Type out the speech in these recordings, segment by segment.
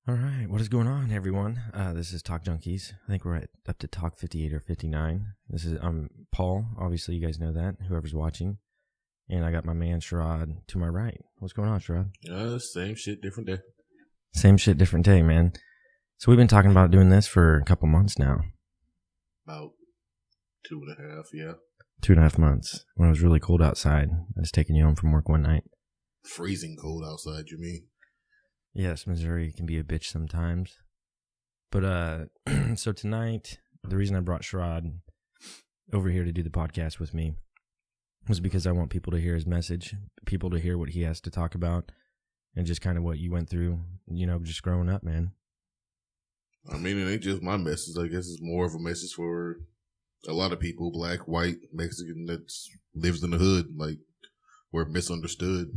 All right, what is going on, everyone? This is Talk Junkies. I think we're up to Talk 58 or 59. I'm Paul. Obviously, you guys know that, whoever's watching. And I got my man, Sherrod, to my right. What's going on, Sherrod? Same shit, different day. Same shit, different day, man. So we've been talking about doing this for a couple months now. About 2.5, yeah. 2.5 months. When it was really cold outside. I was taking you home from work one night. Freezing cold outside, you mean? Yes, Missouri can be a bitch sometimes. But, so tonight, the reason I brought Sherrod over here to do the podcast with me was because I want people to hear his message, people to hear what he has to talk about, and just kind of what you went through, just growing up, man. I mean, it ain't just my message. I guess it's more of a message for a lot of people, black, white, Mexican, that lives in the hood. Like, we're misunderstood.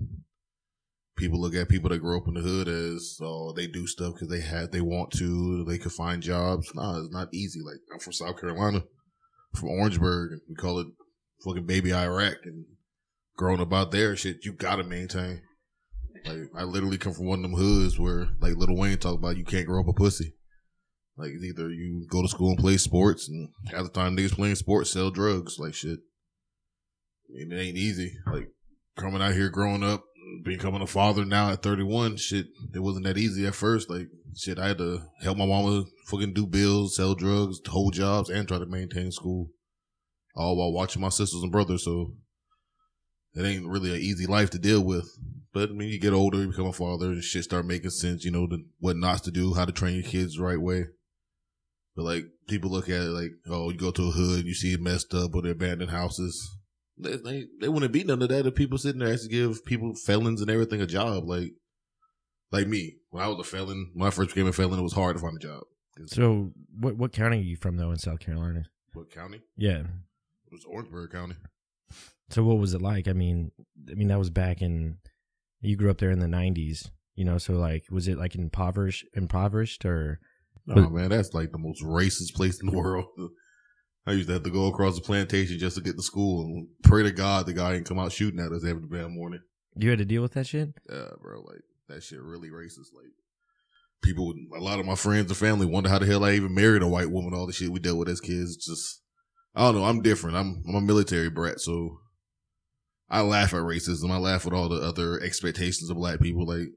People look at people that grow up in the hood as, they do stuff because they want to, they could find jobs. Nah, it's not easy. Like, I'm from South Carolina, from Orangeburg, and we call it fucking baby Iraq. And growing up out there, shit, you gotta maintain. Like, I literally come from one of them hoods where, like Lil Wayne talk about, you can't grow up a pussy. Like, it's either you go to school and play sports, and half the time niggas playing sports sell drugs. Like, shit. I mean, it ain't easy. Like, coming out here growing up, becoming a father now at 31, shit, it wasn't that easy at first. Like, shit, I had to help my mama fucking do bills, sell drugs, hold jobs, and try to maintain school. All while watching my sisters and brothers, so it ain't really an easy life to deal with. But, I mean, you get older, you become a father, and shit start making sense, what not to do, how to train your kids the right way. But, like, people look at it like, you go to a hood, you see it messed up, or the abandoned houses. They wouldn't be none of that if people sitting there actually give people, felons and everything, a job. Like me, when I was a felon, when I first became a felon, it was hard to find a job. So, what county are you from, though, in South Carolina? What county? Yeah. It was Orangeburg County. So, what was it like? I mean, that was back in, you grew up there in the 90s, so, like, was it, like, impoverished, or? Oh, man, that's, like, the most racist place in the world. I used to have to go across the plantation just to get to school and pray to God the guy ain't come out shooting at us every damn morning. You had to deal with that shit? Yeah, bro. Like, that shit really racist. Like, people, a lot of my friends and family wonder how the hell I even married a white woman, all the shit we dealt with as kids. Just, I don't know. I'm different. I'm a military brat, so I laugh at racism. I laugh at all the other expectations of black people. Like,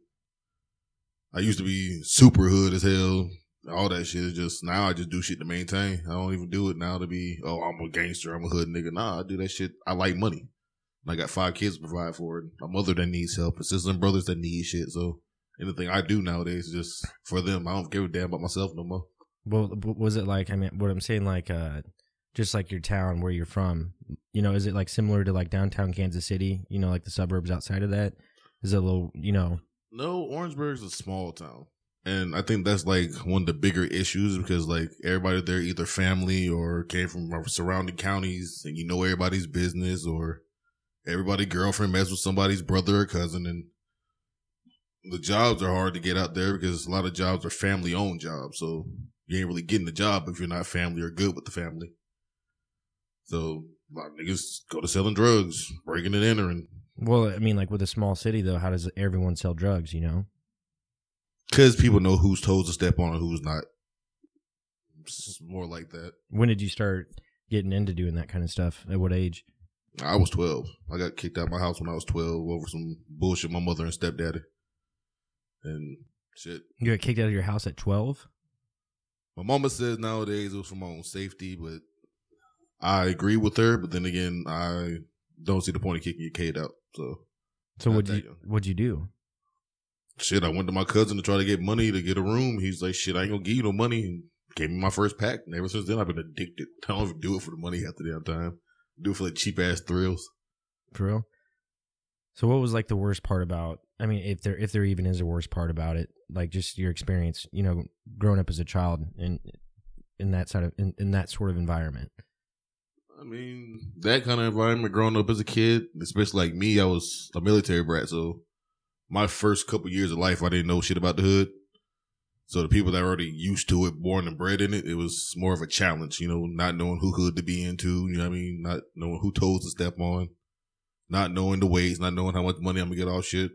I used to be super hood as hell. All that shit is just, now I just do shit to maintain. I don't even do it now to be, I'm a gangster, I'm a hood nigga. Nah, I do that shit. I like money. I got 5 kids to provide for it. A mother that needs help, a sister and brothers that need shit. So anything I do nowadays is just for them. I don't give a damn about myself no more. Well, was it like, what I'm saying, like, just like your town where you're from, is it like similar to like downtown Kansas City, like the suburbs outside of that? Is it a little, No, Orangeburg's a small town. And I think that's like one of the bigger issues because like everybody there either family or came from surrounding counties and everybody's business, or everybody's girlfriend messed with somebody's brother or cousin, and the jobs are hard to get out there because a lot of jobs are family owned jobs. So you ain't really getting the job if you're not family or good with the family. So a lot of niggas go to selling drugs, breaking and entering. Well, I mean, like with a small city though, how does everyone sell drugs, Because people know whose toes to step on and who's not. It's more like that. When did you start getting into doing that kind of stuff? At what age? I was 12. I got kicked out of my house when I was 12 over some bullshit my mother and stepdaddy. And shit. You got kicked out of your house at 12? My mama says nowadays it was for my own safety, but I agree with her. But then again, I don't see the point of kicking your kid out. So what'd you do? Shit, I went to my cousin to try to get money to get a room. He's like, shit, I ain't gonna give you no money. And gave me my first pack. And ever since then, I've been addicted. I don't even do it for the money half the damn time. I do it for like cheap ass thrills. For real? So what was like the worst part about, I mean, if there even is a worst part about it, like just your experience, growing up as a child in that sort of environment? I mean, that kind of environment growing up as a kid, especially like me, I was a military brat, so my first couple years of life, I didn't know shit about the hood. So the people that are already used to it, born and bred in it, it was more of a challenge, not knowing who hood to be into, not knowing who toes to step on, not knowing the ways, not knowing how much money I'm going to get off shit.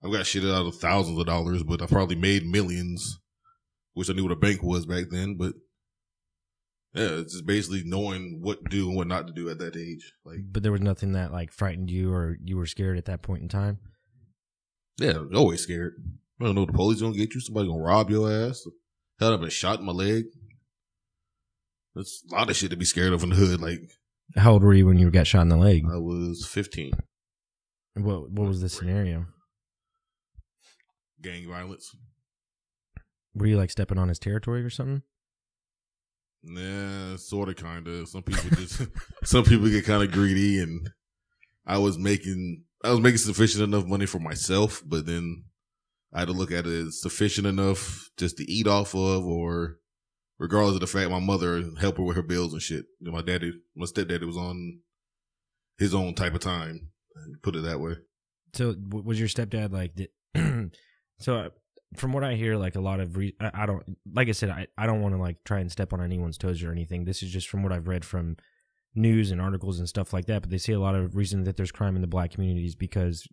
I've got shit out of thousands of dollars, but I probably made millions. Wish I knew what a bank was back then, but yeah, it's just basically knowing what to do and what not to do at that age. Like, but there was nothing that like frightened you or you were scared at that point in time? yeah, always scared. I don't know, the police gonna get you, somebody gonna rob your ass. Hell, I've been shot in my leg. There's a lot of shit to be scared of in the hood. Like, how old were you when you got shot in the leg? I was 15. What was the scenario? Gang violence. Were you like stepping on his territory or something? Nah, sort of, kind of. Some people get kind of greedy, and I was making sufficient enough money for myself, but then I had to look at it as sufficient enough just to eat off of, or regardless of the fact my mother helped her with her bills and shit. You know, my stepdaddy was on his own type of time, put it that way. So was your stepdad like, from what I hear, like a lot of, I don't, like I said, I don't want to like try and step on anyone's toes or anything. This is just from what I've read from news and articles and stuff like that. But they say a lot of reason that there's crime in the black community is because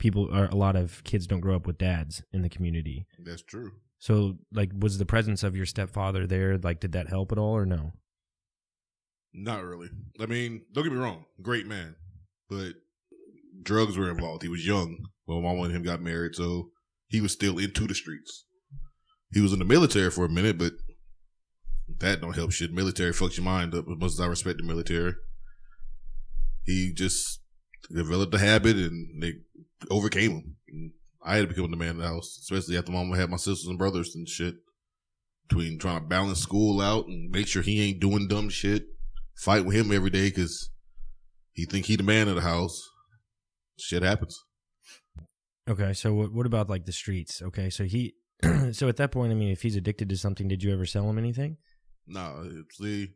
a lot of kids don't grow up with dads in the community. That's true. So like, was the presence of your stepfather there, like, did that help at all or no? Not really. I mean, don't get me wrong, great man, but drugs were involved. He was young when my mom and him got married, so he was still into the streets. He was in the military for a minute, but that don't help shit. Military fucks your mind up. As much as I respect the military, he just developed a habit, and they overcame him. And I had to become the man of the house, especially after mama had my sisters and brothers and shit. Between trying to balance school out and make sure he ain't doing dumb shit, fight with him every day because he think he the man of the house. Shit happens. Okay, so what about like the streets? Okay, so so at that point, I mean, if he's addicted to something, did you ever sell him anything? No, see,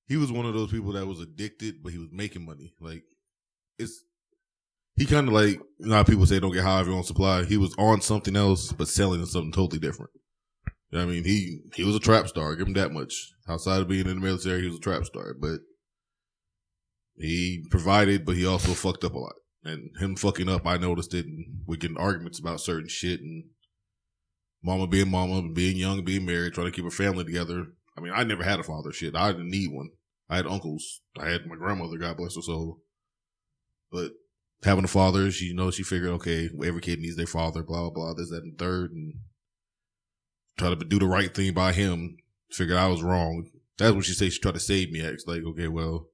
he was one of those people that was addicted, but he was making money. Like, he kind of like, you know how people say don't get high if you're on supply. He was on something else, but selling something totally different. You know what I mean, he was a trap star. Give him that much. Outside of being in the military, he was a trap star, but he provided, but he also fucked up a lot. And him fucking up, I noticed it, and we getting arguments about certain shit, and mama, being young, being married, trying to keep her family together. I mean, I never had a father, shit. I didn't need one. I had uncles. I had my grandmother, God bless her soul. But having a father, she figured, okay, every kid needs their father, blah, blah, blah, this, that, and third, and try to do the right thing by him. Figured I was wrong. That's when she said she tried to save me. It's like, okay, well,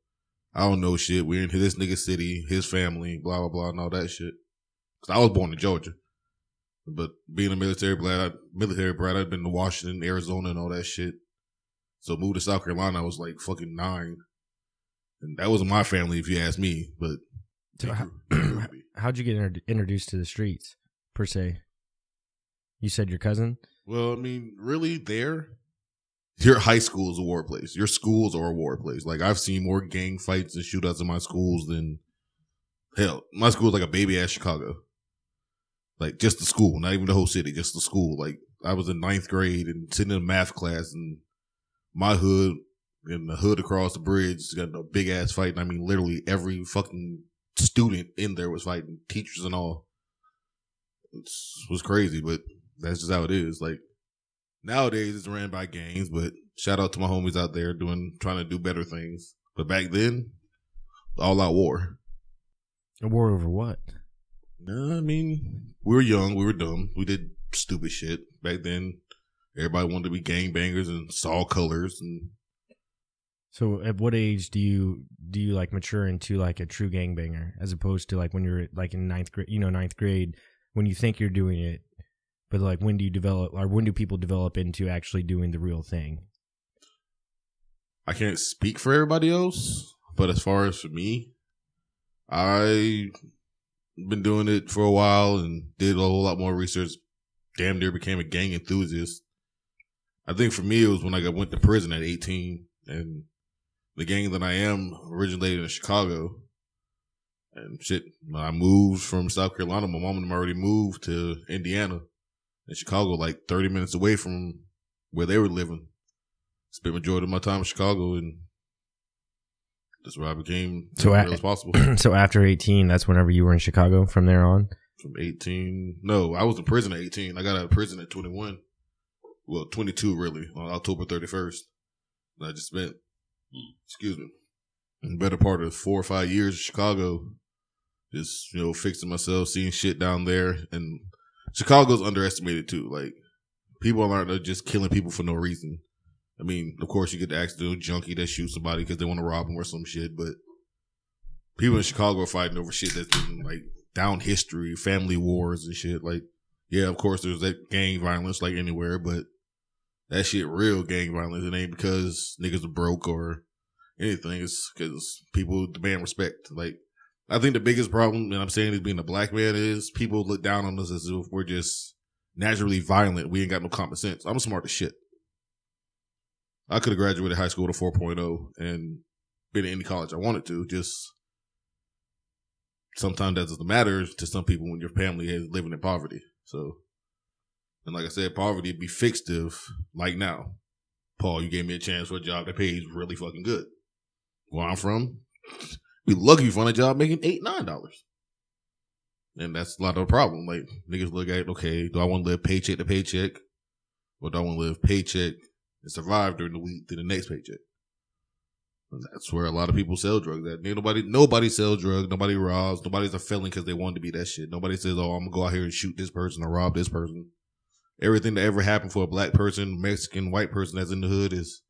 I don't know shit. We're in this nigga city, his family, blah, blah, blah, and all that shit. Because I was born in Georgia. But being a military brat, I'd been to Washington, Arizona, and all that shit. So moved to South Carolina, I was like fucking 9. And that wasn't my family, if you ask me. But so how'd you get introduced to the streets, per se? You said your cousin? Well, I mean, really, your high school is a war place. Your schools are a war place. Like, I've seen more gang fights and shootouts in my schools than, hell, my school is like a baby-ass Chicago. Like, just the school, not even the whole city, just the school. Like, I was in 9th grade and sitting in a math class, and my hood and the hood across the bridge got a big-ass fight. And I mean, literally every fucking student in there was fighting, teachers and all. It was crazy, but that's just how it is. Like, nowadays it's ran by gangs, but shout out to my homies out there trying to do better things. But back then, all out war. A war over what? No, I mean, we were young, we were dumb, we did stupid shit. Back then, everybody wanted to be gangbangers and saw colors. And so at what age do you like mature into like a true gangbanger, as opposed to like when you're like in 9th grade, 9th grade, when you think you're doing it, but like when do people develop into actually doing the real thing? I can't speak for everybody else, but as far as for me, I've been doing it for a while and did a whole lot more research. Damn near became a gang enthusiast. I think for me, it was when I went to prison at 18, and the gang that I am originated in Chicago. And shit, when I moved from South Carolina, my mom and them already moved to Indiana, and Chicago, like 30 minutes away from where they were living. Spent majority of my time in Chicago, and that's where I became as real as possible. So after 18, that's whenever you were in Chicago from there on? from 18. No, I was in prison at 18. I got out of prison at 21. Well, 22 really, on October 31st. And I just spent, the better part of 4 or 5 years in Chicago, just, fixing myself, seeing shit down there. And Chicago's underestimated too. Like, people aren't just killing people for no reason. I mean, of course, you get the accidental junkie that shoots somebody because they want to rob them or some shit, but people in Chicago are fighting over shit that's been, like, down history, family wars and shit. Like, yeah, of course, there's that gang violence like anywhere, but that shit real gang violence. It ain't because niggas are broke or anything. It's because people demand respect. Like, I think the biggest problem, and I'm saying this being a black man, is people look down on us as if we're just naturally violent. We ain't got no common sense. I'm smart as shit. I could have graduated high school with a 4.0 and been in any college I wanted to. Just sometimes that doesn't matter to some people when your family is living in poverty. So, and like I said, poverty would be fixed if, like now, Paul, you gave me a chance for a job that pays really fucking good. Where I'm from, we lucky to find a job making $8, $9. And that's a lot of the problem. Like, niggas look at, okay, do I want to live paycheck to paycheck? Or do I want to live paycheck and survive during the week to the next paycheck? And that's where a lot of people sell drugs at. Nobody sells drugs. Nobody robs. Nobody's a felon because they want to be that shit. Nobody says, oh, I'm going to go out here and shoot this person or rob this person. Everything that ever happened for a black person, Mexican, white person that's in the hood is,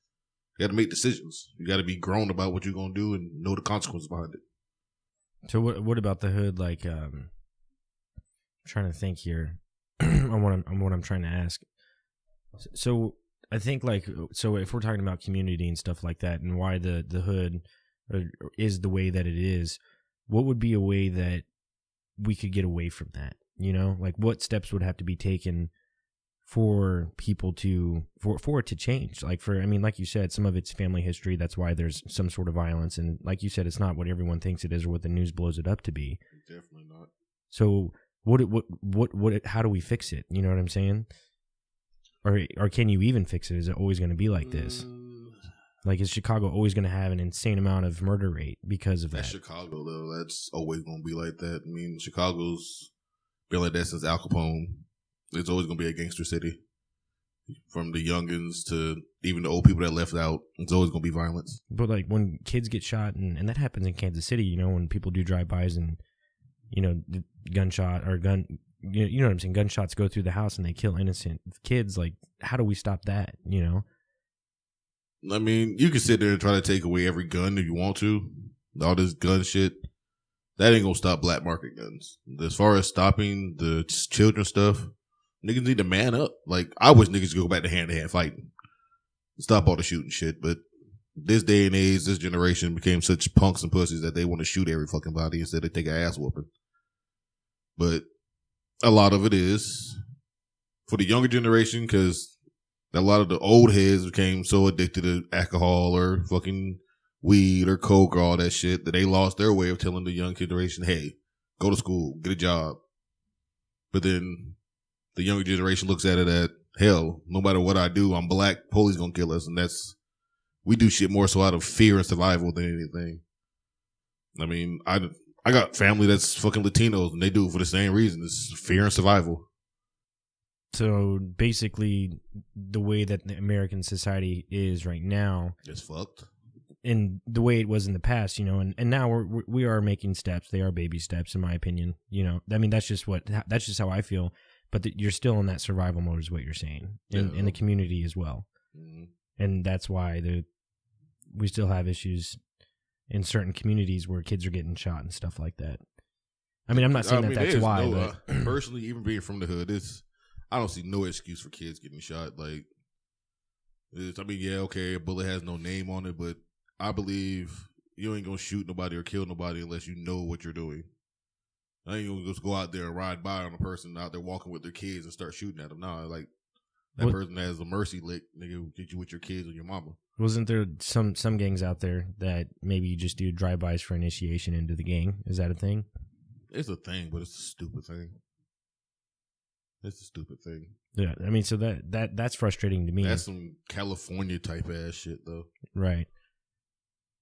you got to make decisions. You got to be grown about what you're going to do and know the consequences behind it. So what about the hood? Like, I'm trying to think here on what I'm trying to ask. So I think, like, so if we're talking about community and stuff like that and why the hood is the way that it is, what would be a way that we could get away from that? Like, what steps would have to be taken for people for it to change? Like, like you said, some of it's family history. That's why there's some sort of violence. And like you said, it's not what everyone thinks it is or what the news blows it up to be. Definitely not. So how do we fix it? You know what I'm saying? Or can you even fix it? Is it always going to be like this? Like, is Chicago always going to have an insane amount of murder rate because of that? That's Chicago, though. That's always going to be like that. I mean, Chicago's been like that since Al Capone. It's always going to be a gangster city. From the youngins to even the old people that left out, it's always going to be violence. But, like, when kids get shot, and that happens in Kansas City, when people do drive-bys and, the gunshot or gun... You know what I'm saying? Gunshots go through the house and they kill innocent kids. Like, how do we stop that? I mean, you can sit there and try to take away every gun if you want to. All this gun shit, that ain't gonna stop black market guns. As far as stopping the children stuff, niggas need to man up. Like, I wish niggas could go back to hand fighting. Stop all the shooting shit. But this day and age, this generation became such punks and pussies that they want to shoot every fucking body instead of take an ass whooping. But a lot of it is for the younger generation because a lot of the old heads became so addicted to alcohol or fucking weed or coke or all that shit that they lost their way of telling the young generation, hey, go to school, get a job. But then the younger generation looks at it at, hell, no matter what I do, I'm black, police gonna kill us. And we do shit more so out of fear and survival than anything. I mean, I got family that's fucking Latinos, and they do it for the same reason. It's fear and survival. So basically, the way that the American society is right now, it's fucked. And the way it was in the past, and now we are making steps. They are baby steps, in my opinion. I mean, that's just how I feel. But you're still in that survival mode, is what you're saying, in the community as well. Mm-hmm. And that's why we still have issues in certain communities where kids are getting shot and stuff like that. I mean, I'm not saying that's why. But personally, even being from the hood, I don't see no excuse for kids getting shot. Like, a bullet has no name on it, but I believe you ain't gonna shoot nobody or kill nobody unless you know what you're doing. I ain't gonna just go out there and ride by on a person out there walking with their kids and start shooting at them. Nah, like, that person has a mercy lick, nigga, get you with your kids or your mama. Wasn't there some gangs out there that maybe you just do drive-bys for initiation into the gang? Is that a thing? It's a thing, but it's a stupid thing. It's a stupid thing. Yeah, I mean, so that's frustrating to me. That's some California type ass shit, though. Right.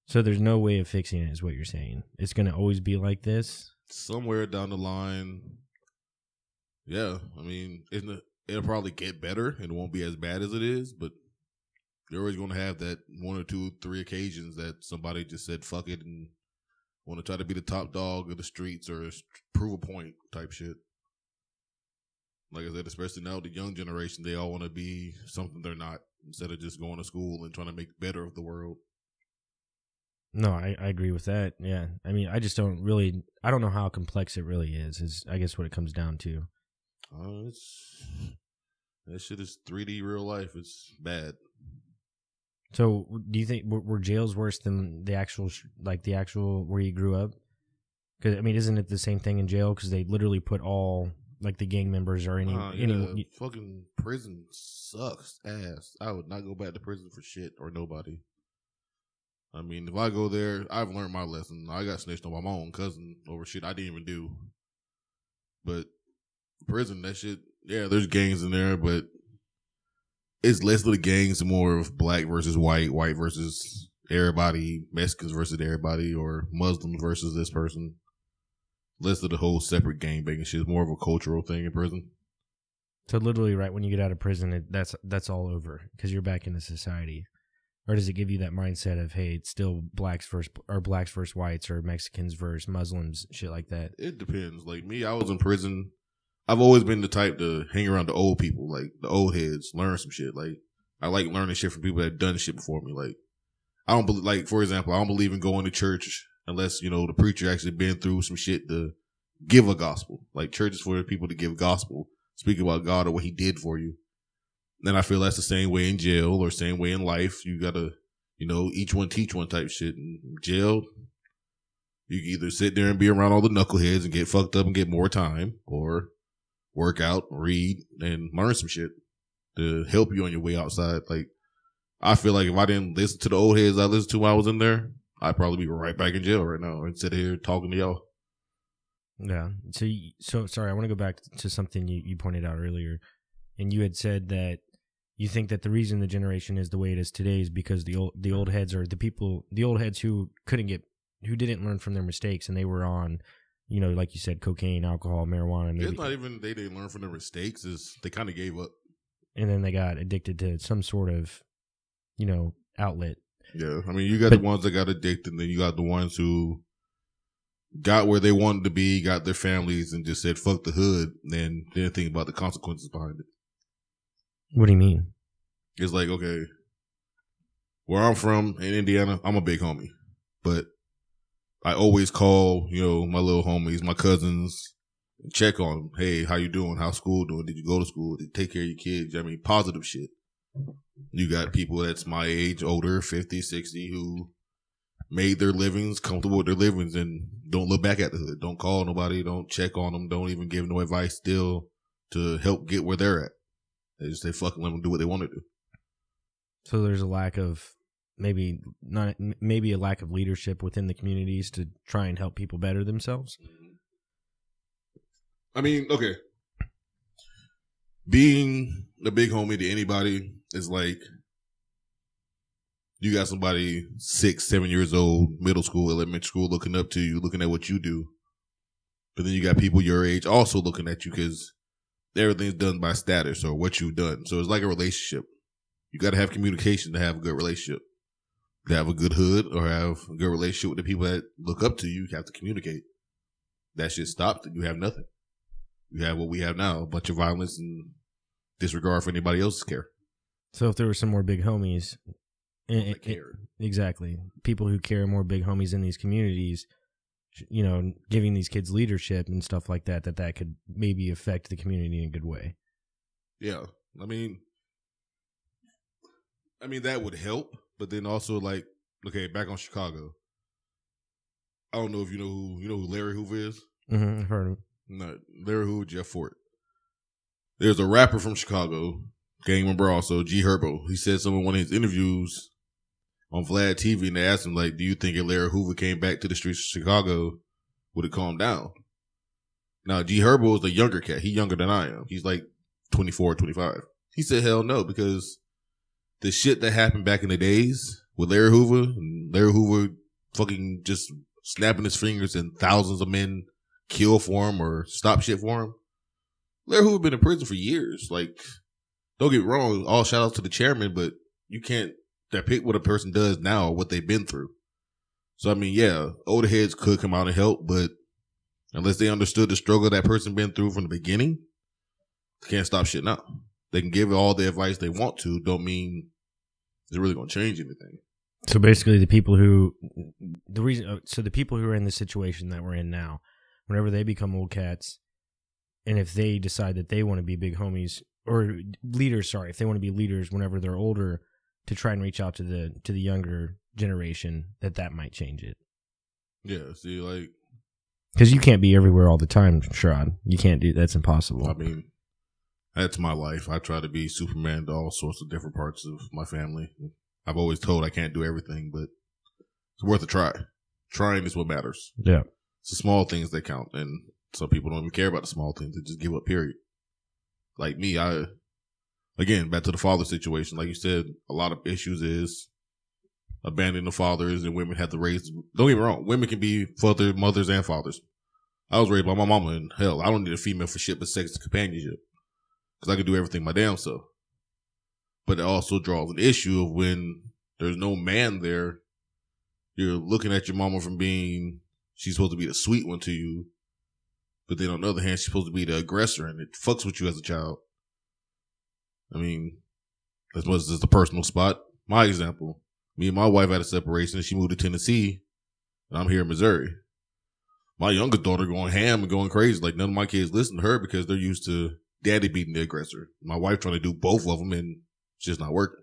So there's no way of fixing it, is what you're saying. It's going to always be like this? Somewhere down the line, Yeah, I mean, it'll probably get better and it won't be as bad as it is, but you're always going to have that 1 or 2, 3 occasions that somebody just said fuck it and want to try to be the top dog of the streets or prove a point type shit. Like I said, especially now the young generation, they all want to be something they're not instead of just going to school and trying to make better of the world. No, I agree with that. Yeah. I mean, I don't know how complex it really is I guess what it comes down to. That shit is 3D real life. It's bad. So, do you think were jails worse than the actual where you grew up? Because I mean, isn't it the same thing in jail? Because they literally put all like the gang members or any fucking prison sucks ass. I would not go back to prison for shit or nobody. I mean, if I go there, I've learned my lesson. I got snitched on by my own cousin over shit I didn't even do. But prison, that shit, yeah, there's gangs in there, but it's less of the gangs, more of black versus white versus everybody, Mexicans versus everybody, or Muslims versus this person. Less of the whole separate gang banging shit. It's more of a cultural thing in prison. So literally, right when you get out of prison, that's all over because you're back into society. Or does it give you that mindset of, hey, it's still blacks versus whites or Mexicans versus Muslims, shit like that? It depends. Like me, I was in prison. I've always been the type to hang around the old people, like the old heads, learn some shit. Like I like learning shit from people that done shit before me. Like I don't believe, like for example, I don't believe in going to church unless the preacher actually been through some shit to give a gospel. Like church is for people to give gospel, speak about God or what He did for you. Then I feel that's the same way in jail or same way in life. You gotta, each one teach one type shit. In jail, you can either sit there and be around all the knuckleheads and get fucked up and get more time, or work out, read, and learn some shit to help you on your way outside. Like, I feel like if I didn't listen to the old heads I listened to when I was in there, I'd probably be right back in jail right now instead of here talking to y'all. Yeah. So sorry, I want to go back to something you pointed out earlier. And you had said that you think that the reason the generation is the way it is today is because the old heads are the old heads who didn't learn from their mistakes, and they were on, like you said, cocaine, alcohol, marijuana. It's not even they didn't learn from their mistakes; is they kind of gave up, and then they got addicted to some sort of, outlet. Yeah, I mean, you got the ones that got addicted, and then you got the ones who got where they wanted to be, got their families, and just said "fuck the hood," and didn't think about the consequences behind it. What do you mean? It's like, okay, where I'm from in Indiana, I'm a big homie, but I always call, my little homies, my cousins, and check on them. Hey, how you doing? How's school doing? Did you go to school? Did you take care of your kids? I mean, positive shit. You got people that's my age, older, 50, 60, who made their livings, comfortable with their livings, and don't look back at the hood. Don't call nobody. Don't check on them. Don't even give no advice still to help get where they're at. They just say fucking let them do what they want to do. So there's a lack of maybe a lack of leadership within the communities to try and help people better themselves. I mean, okay, being a big homie to anybody is like you got somebody 6, 7 years old, middle school, elementary school, looking up to you, looking at what you do, but then you got people your age also looking at you because everything's done by status or what you've done. So it's like a relationship. You got to have communication to have a good relationship. To have a good hood or have a good relationship with the people that look up to you, you have to communicate. That shit stopped and you have nothing. You have what we have now, a bunch of violence and disregard for anybody else's care. So if there were some more big homies, exactly, people who care, more big homies in these communities, giving these kids leadership and stuff like that could maybe affect the community in a good way. Yeah. I mean, that would help, but then also like, okay, back on Chicago. I don't know if you know who Larry Hoover is? Mm-hmm, I've heard of him. No, Larry Hoover, Jeff Fort. There's a rapper from Chicago, gang member also, G Herbo. He said something in one of his interviews on Vlad TV, and they asked him, like, do you think if Larry Hoover came back to the streets of Chicago, would it calm down? Now, G Herbo is a younger cat. He's younger than I am. He's like 24, 25. He said, hell no, because the shit that happened back in the days with Larry Hoover fucking just snapping his fingers and thousands of men kill for him or stop shit for him. Larry Hoover been in prison for years. Like, don't get me wrong, all shout outs to the chairman, but you can't depict what a person does now or what they've been through. So, I mean, yeah, older heads could come out and help, but unless they understood the struggle that person been through from the beginning, they can't stop shit now. They can give all the advice they want to, don't mean it's really going to change anything. So basically, the people who are in the situation that we're in now, whenever they become old cats, and if they decide that they want to be big homies or leaders, if they want to be leaders whenever they're older, to try and reach out to the younger generation, that might change it. Yeah, see, like, because you can't be everywhere all the time, Sherrod. You can't do that's impossible. I mean, that's my life. I try to be Superman to all sorts of different parts of my family. I've always told I can't do everything, but it's worth a try. Trying is what matters. Yeah. It's the small things that count, and some people don't even care about the small things. They just give up, period. Like me, again, back to the father situation. Like you said, a lot of issues is abandoning the fathers, and women have to raise. Don't get me wrong, women can be mothers and fathers. I was raised by my mama, and hell, I don't need a female for shit but sex and companionship, because I can do everything my damn self. But it also draws an issue of when there's no man there, you're looking at your mama from being, she's supposed to be the sweet one to you, but then on the other hand, she's supposed to be the aggressor, and it fucks with you as a child. I mean, as much as it's a personal spot, my example, me and my wife had a separation, and she moved to Tennessee, and I'm here in Missouri. My youngest daughter going ham and going crazy. Like, none of my kids listen to her because they're used to daddy beating the aggressor. My wife trying to do both of them, and it's just not working.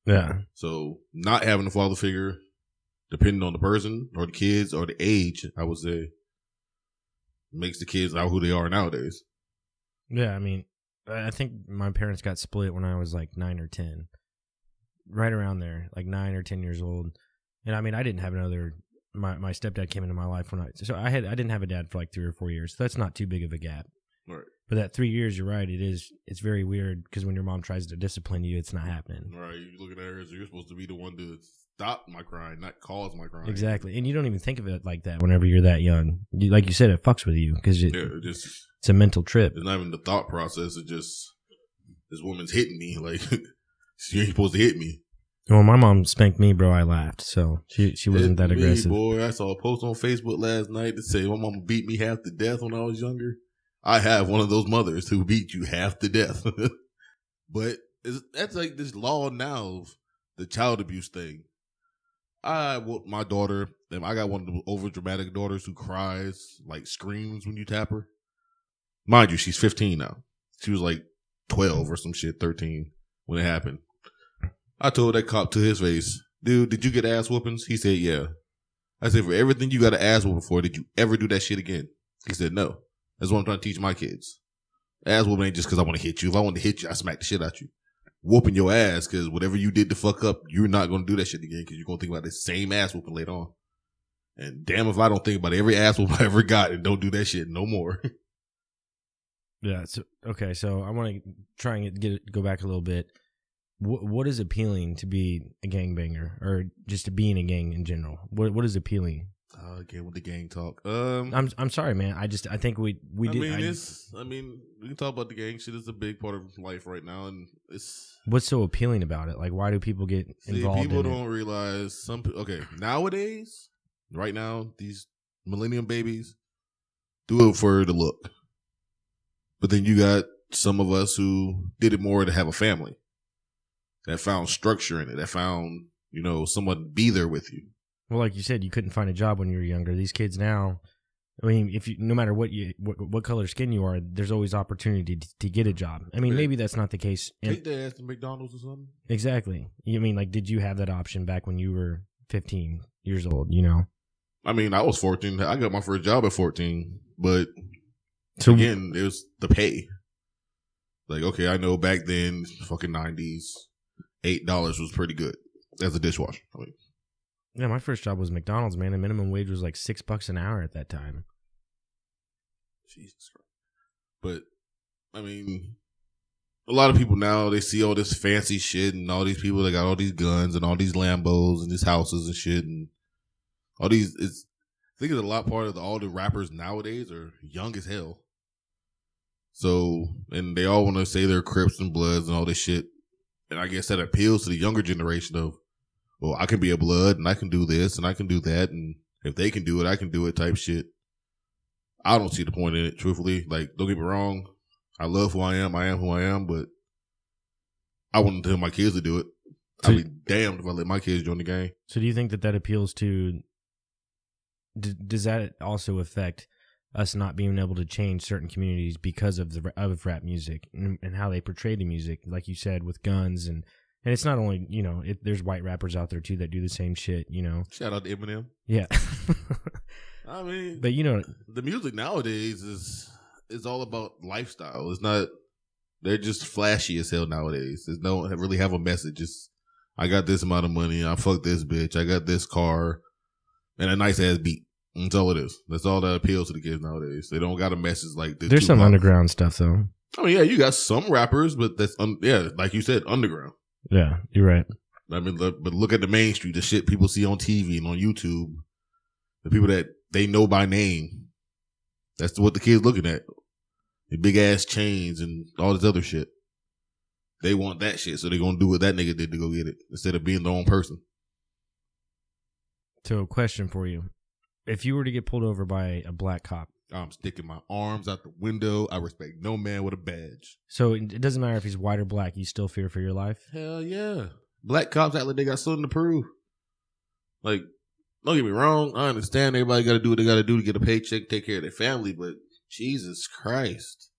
Yeah. So not having a father figure, depending on the person or the kids or the age, I would say, makes the kids out who they are nowadays. Yeah, I mean, I think my parents got split when I was like 9 or 10. Right around there, like 9 or 10 years old. And I mean, I didn't have another, my stepdad came into my life when I didn't have a dad for like 3 or 4 years. So that's not too big of a gap. Right. But that 3 years, you're right. It's very weird because when your mom tries to discipline you, it's not happening. Right. You're looking at her, so you're supposed to be the one to stop my crying, not cause my crying. Exactly. And you don't even think of it like that whenever you're that young. Like you said, it fucks with you because it's a mental trip. It's not even the thought process. It's just, this woman's hitting me. Like, she ain't supposed to hit me. Well, my mom spanked me, bro. I laughed. So she wasn't that aggressive. Boy, I saw a post on Facebook last night that said my mama beat me half to death when I was younger. I have one of those mothers who beat you half to death. But that's like this law now of the child abuse thing. I want my daughter, and I got one of the over dramatic daughters who cries, like screams when you tap her. Mind you, she's 15 now. She was like 12 or some shit, 13 when it happened. I told that cop to his face, dude, did you get ass whoopings? He said, yeah. I said, for everything you got an ass whooping for, did you ever do that shit again? He said, no. That's what I'm trying to teach my kids. Ass whooping ain't just because I want to hit you. If I want to hit you, I smack the shit out you. Whooping your ass because whatever you did to fuck up, you're not going to do that shit again because you're going to think about the same ass whooping later on. And damn if I don't think about every ass whooping I ever got and don't do that shit no more. Yeah. So, okay. So I want to try and go back a little bit. What is appealing to be a gangbanger or just to be in a gang in general? What is appealing? Again with the gang talk. I'm sorry, man. I think we did. We can talk about the gang shit. It's a big part of life right now, and it's what's so appealing about it. Like, why do people get involved? People don't realize nowadays, right now, these millennium babies do it for the look, but then you got some of us who did it more to have a family, that found structure in it, that found someone to be there with you. Well, like you said, you couldn't find a job when you were younger. These kids now, I mean, no matter what color skin you are, there's always opportunity to get a job. I mean, maybe that's not the case. Take their ass to McDonald's or something. Exactly. You mean, like, did you have that option back when you were 15 years old? I mean, I was 14. I got my first job at 14, but again, it was the pay. Like, okay, I know back then, fucking 90s, $8 was pretty good as a dishwasher. I mean, yeah, my first job was McDonald's, man. The minimum wage was like $6 an hour at that time. Jesus Christ. But, I mean, a lot of people now, they see all this fancy shit and all these people that got all these guns and all these Lambos and these houses and shit and all these. I think it's a lot part of all the rappers nowadays are young as hell. So, and they all want to say they're Crips and Bloods and all this shit. And I guess that appeals to the younger generation of, well, I can be a Blood and I can do this and I can do that. And if they can do it, I can do it type shit. I don't see the point in it, truthfully. Like, don't get me wrong. I love who I am who I am, but I wouldn't tell my kids to do it. I'd be damned if I let my kids join the game. So do you think that appeals to, does that also affect us not being able to change certain communities because of rap music and how they portray the music, like you said, with guns and it's not only, there's white rappers out there too that do the same shit, Shout out to Eminem. Yeah. I mean, but the music nowadays is all about lifestyle. It's not, they're just flashy as hell nowadays. There's no really have a message. It's, I got this amount of money. I fucked this bitch. I got this car and a nice ass beat. That's all it is. That's all that appeals to the kids nowadays. They don't got a message like this. There's some underground stuff though. I mean, yeah, you got some rappers, but that's like you said, underground. Yeah, you're right. I mean, but look at the main street, the shit people see on TV and on YouTube, the people that they know by name. That's what the kids looking at. The big ass chains and all this other shit. They want that shit, so they're gonna do what that nigga did to go get it instead of being their own person. So, a question for you: if you were to get pulled over by a black cop, I'm sticking my arms out the window. I respect no man with a badge. So it doesn't matter if he's white or black. You still fear for your life? Hell yeah. Black cops act like they got something to prove. Like, don't get me wrong. I understand everybody got to do what they got to do to get a paycheck, take care of their family, but Jesus Christ.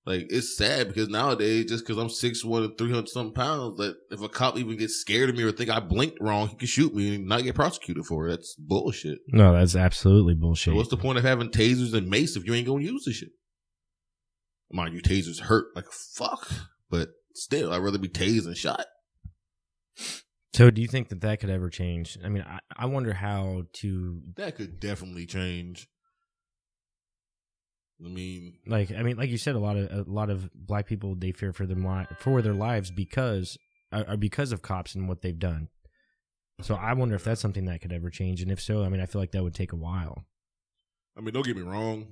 Like, it's sad because nowadays, just because I'm 6'1" and 300-something pounds, that if a cop even gets scared of me or think I blinked wrong, he can shoot me and not get prosecuted for it. That's bullshit. No, that's absolutely bullshit. So what's the point of having tasers and mace if you ain't going to use the shit? Mind you, tasers hurt like fuck, but still, I'd rather be tased than shot. So do you think that could ever change? I mean, I wonder how to... That could definitely change. I mean, like you said, a lot of black people, they fear for their lives because of cops and what they've done. So I wonder if that's something that could ever change, and if so, I mean, I feel like that would take a while. I mean, don't get me wrong.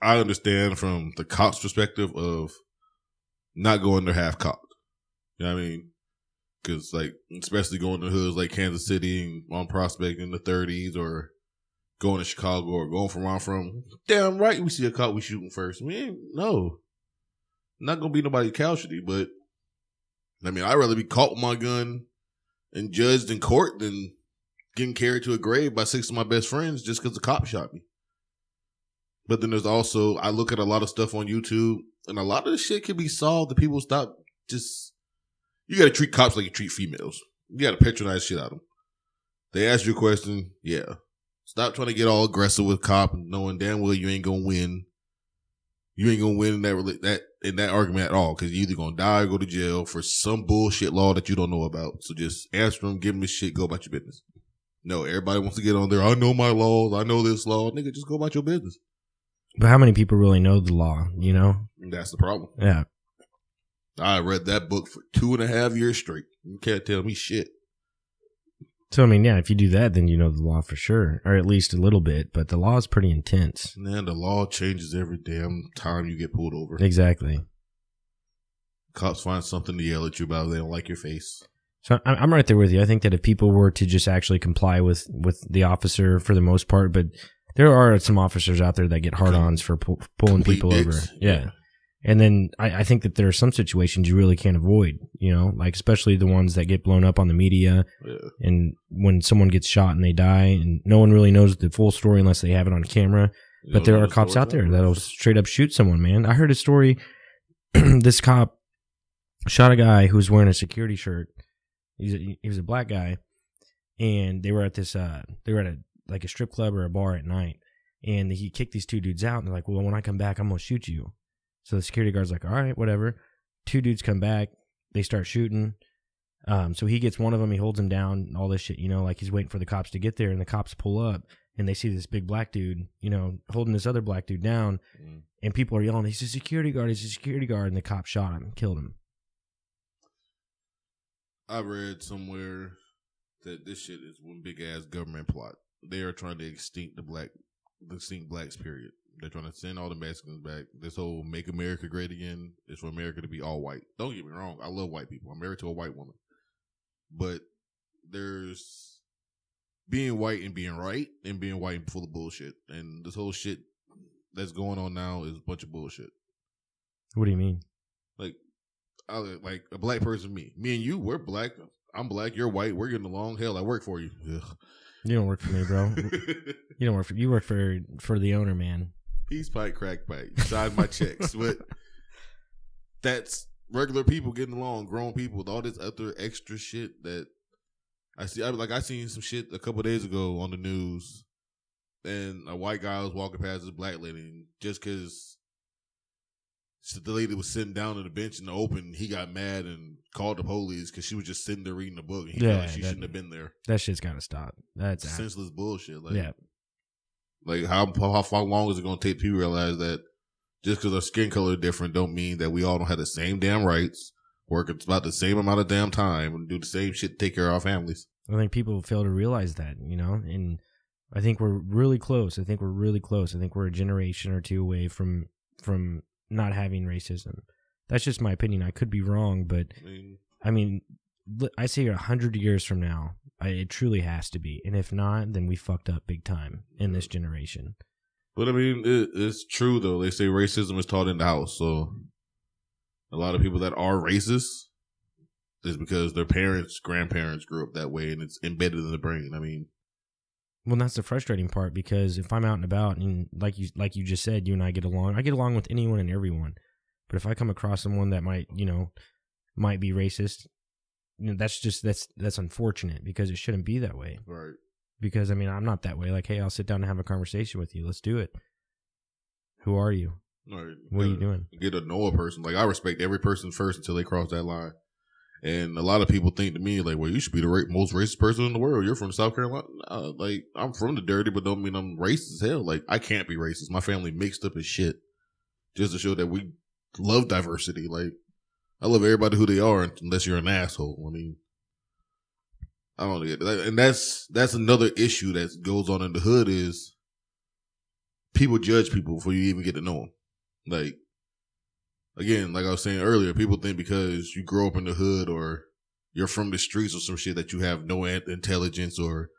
I understand from the cops' perspective of not going there half cocked. You know what I mean? Because, like, especially going to hoods like Kansas City and on Prospect in the 30s, or going to Chicago, or going from where I'm from, damn right we see a cop, we shooting first. I mean, no. Not going to be nobody's casualty, but, I mean, I'd rather be caught with my gun and judged in court than getting carried to a grave by 6 of my best friends just because the cop shot me. But then there's also, I look at a lot of stuff on YouTube, and a lot of the shit can be solved if people stop just, you got to treat cops like you treat females. You got to patronize shit out of them. They ask you a question, yeah. Stop trying to get all aggressive with cop and knowing damn well you ain't going to win. You ain't going to win in that argument at all, because you either going to die or go to jail for some bullshit law that you don't know about. So just answer them, give them this shit, go about your business. No, everybody wants to get on there. I know my laws. I know this law. Nigga, just go about your business. But how many people really know the law, you know? That's the problem. Yeah. I read that book for 2.5 years straight. You can't tell me shit. So, I mean, yeah, if you do that, then you know the law for sure, or at least a little bit, but the law is pretty intense. Man, the law changes every damn time you get pulled over. Exactly. Cops find something to yell at you about. They don't like your face. So I'm right there with you. I think that if people were to just actually comply with the officer for the most part, but there are some officers out there that get hard-ons for pulling people over. Yeah. And then I think that there are some situations you really can't avoid, you know, like especially the ones that get blown up on the media. Yeah. And when someone gets shot and they die and no one really knows the full story unless they have it on camera. But there are cops out there that'll straight up shoot someone, man. I heard a story. This cop shot a guy who was wearing a security shirt. He was a black guy. And they were at like a strip club or a bar at night. And he kicked these 2 dudes out. And they're like, well, when I come back, I'm going to shoot you. So the security guard's like, all right, whatever. 2 dudes come back. They start shooting. So he gets one of them. He holds him down. All this shit, you know, like he's waiting for the cops to get there. And the cops pull up. And they see this big black dude, you know, holding this other black dude down. Mm. And people are yelling, he's a security guard. He's a security guard. And the cop shot him, killed him. I read somewhere that this shit is one big ass government plot. They are trying to extinct blacks, period. They're trying to send all the Mexicans back. This whole "Make America Great Again" is for America to be all white. Don't get me wrong. I love white people. I'm married to a white woman. But there's being white and being right and being white and full of bullshit. And this whole shit that's going on now is a bunch of bullshit. What do you mean? Like a black person, me and you, we're black. I'm black. You're white. We're getting along. Hell, I work for you. Ugh. You don't work for me, bro. You work for the owner, man. Peace pipe, crack pipe. Sign my checks. But that's regular people getting along, grown people with all this other extra shit that I see. I seen some shit a couple of days ago on the news, and a white guy was walking past this black lady, and just because the lady was sitting down on the bench in the open, he got mad and called the police because she was just sitting there reading a book, and he felt like she shouldn't have been there. That shit's got to stop. That's senseless bullshit. Like how long is it going to take people to realize that just because our skin color is different don't mean that we all don't have the same damn rights, work about the same amount of damn time, and do the same shit to take care of our families. I think people fail to realize that, and I think we're really close. I think we're a generation or two away from not having racism. That's just my opinion. I could be wrong, but I mean I say 100 years from now, it truly has to be. And if not, then we fucked up big time in this generation. But I mean, it's true though. They say racism is taught in the house. So a lot of people that are racist is because their parents, grandparents grew up that way, and it's embedded in the brain. I mean, well, that's the frustrating part, because if I'm out and about, and like you just said, you and I get along with anyone and everyone. But if I come across someone that might be racist, that's unfortunate, because it shouldn't be that way. Right. Because I mean, I'm not that way. Like, hey, I'll sit down and have a conversation with you. Let's do it. Who are you? Right. What are you doing? Get to know a person. Like, I respect every person first until they cross that line. And a lot of people think to me, like, well, you should be the most racist person in the world. You're from South Carolina. Like, I'm from the dirty, but don't mean I'm racist as hell. Like, I can't be racist. My family mixed up as shit just to show that we love diversity. Like, I love everybody who they are, unless you're an asshole. I mean, I don't get that. And that's another issue that goes on in the hood is people judge people before you even get to know them. Like, again, like I was saying earlier, people think because you grow up in the hood or you're from the streets or some shit that you have no intelligence, or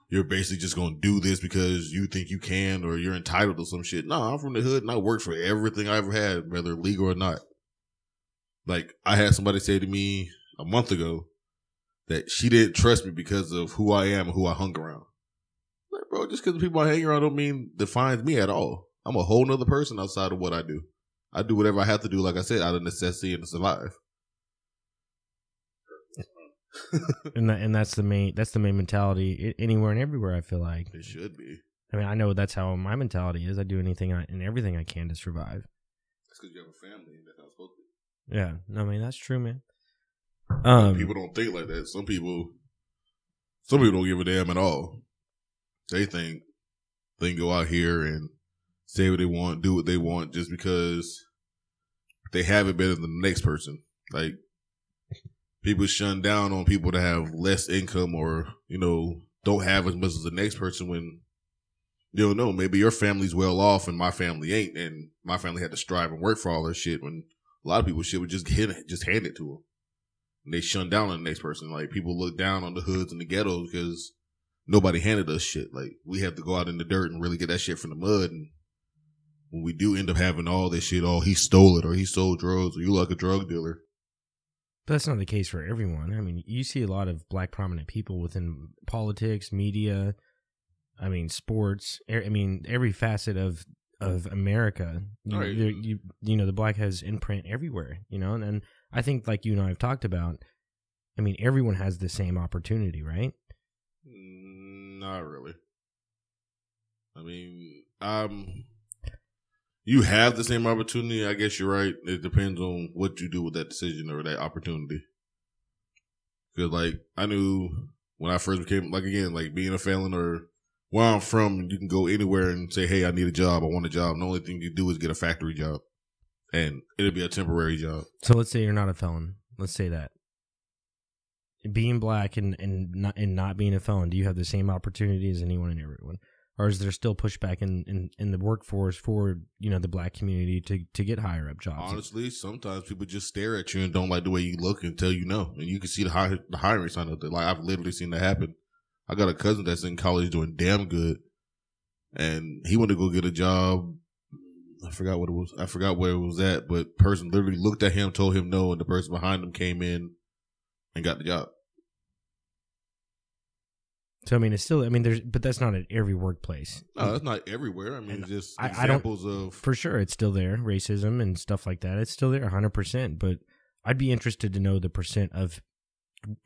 you're basically just going to do this because you think you can, or you're entitled to some shit. No, I'm from the hood and I worked for everything I ever had, whether legal or not. Like, I had somebody say to me a month ago that she didn't trust me because of who I am and who I hung around. Like, bro, just because the people I hang around don't mean defines me at all. I'm a whole nother person outside of what I do. I do whatever I have to do, like I said, out of necessity and to survive. and that's the main mentality anywhere and everywhere, I feel like. It should be. I mean, I know that's how my mentality is. I do anything and everything I can to survive. That's because you have a family, and that's how it's supposed to be. Yeah, no, I mean, that's true, man. People don't think like that. Some people don't give a damn at all. They think they can go out here and say what they want, do what they want, just because they have it better than the next person. Like, people shun down on people that have less income or, don't have as much as the next person, when you don't know, maybe your family's well off and my family ain't, and my family had to strive and work for all their shit, when a lot of people shit would just hand it to them. And they shun down on the next person. Like, people look down on the hoods and the ghettos because nobody handed us shit. Like, we have to go out in the dirt and really get that shit from the mud. And when we do end up having all this shit, he stole it, or he sold drugs, or you like a drug dealer. But that's not the case for everyone. I mean, you see a lot of black prominent people within politics, media, I mean, sports. I mean, every facet of America. Right. The black has imprint everywhere, and I think, like you and I have talked about, I mean, everyone has the same opportunity, right? Not really. I mean, you have the same opportunity. I guess you're right. It depends on what you do with that decision or that opportunity. Because, like, I knew when I first became, like, again, like being a felon or where I'm from, you can go anywhere and say, hey, I need a job. I want a job. And the only thing you do is get a factory job. And it'll be a temporary job. So let's say you're not a felon. Let's say that. Being black and not being a felon, do you have the same opportunity as anyone and everyone? or is there still pushback in the workforce for the black community to get higher up jobs? Honestly, sometimes people just stare at you and don't like the way you look until you know, and you can see the hiring sign up there. Like I've literally seen that happen. I got a cousin that's in college doing damn good, and he went to go get a job. I forgot what it was. I forgot where it was at, but person literally looked at him, told him no, and the person behind him came in and got the job. So I mean, it's still. I mean, but that's not at every workplace. No, that's not everywhere. I mean, it's just examples of for sure. It's still there, racism and stuff like that. It's still there, 100%. But I'd be interested to know the percent of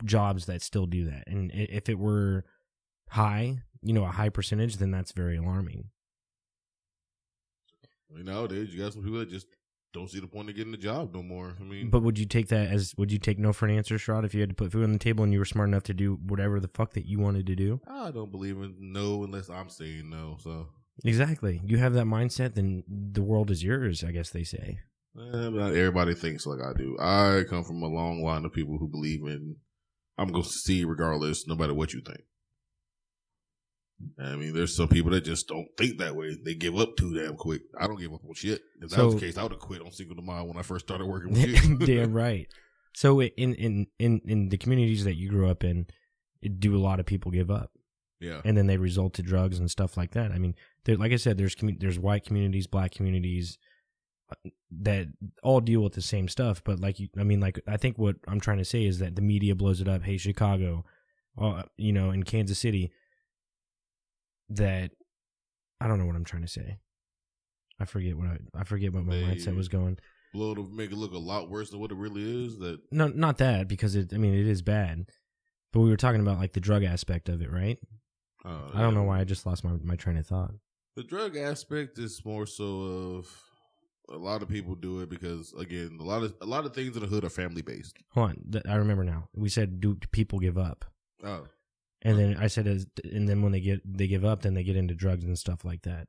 jobs that still do that, and if it were high, a high percentage, then that's very alarming. I mean, nowadays you got some people that just don't see the point of getting a job no more. I mean, but would you take no for an answer, Sherrod, if you had to put food on the table and you were smart enough to do whatever the fuck that you wanted to do? I don't believe in no unless I'm saying no. So exactly, you have that mindset, then the world is yours, I guess they say. Not everybody thinks like I do. I come from a long line of people who believe in I'm going to succeed regardless, no matter what you think. I mean, there's some people that just don't think that way. They give up too damn quick. I don't give up on shit. If that was the case, I would have quit on Cinco de Mayo when I first started working with you. Damn right. So in the communities that you grew up in, do a lot of people give up? Yeah. And then they resort to drugs and stuff like that. I mean, like I said, there's white communities, black communities that all deal with the same stuff. But I think what I'm trying to say is that the media blows it up. Hey, Chicago, in Kansas City. That I don't know what I'm trying to say. I forget what my mindset was going. Blow to make it look a lot worse than what it really is. That no, not that, because it is bad. But we were talking about like the drug aspect of it, right? I don't know why I just lost my train of thought. The drug aspect is more so of a lot of people do it because again, a lot of things in the hood are family based. Hold on, I remember now. We said, do people give up? Oh. And then I said, and then when they give up, then they get into drugs and stuff like that.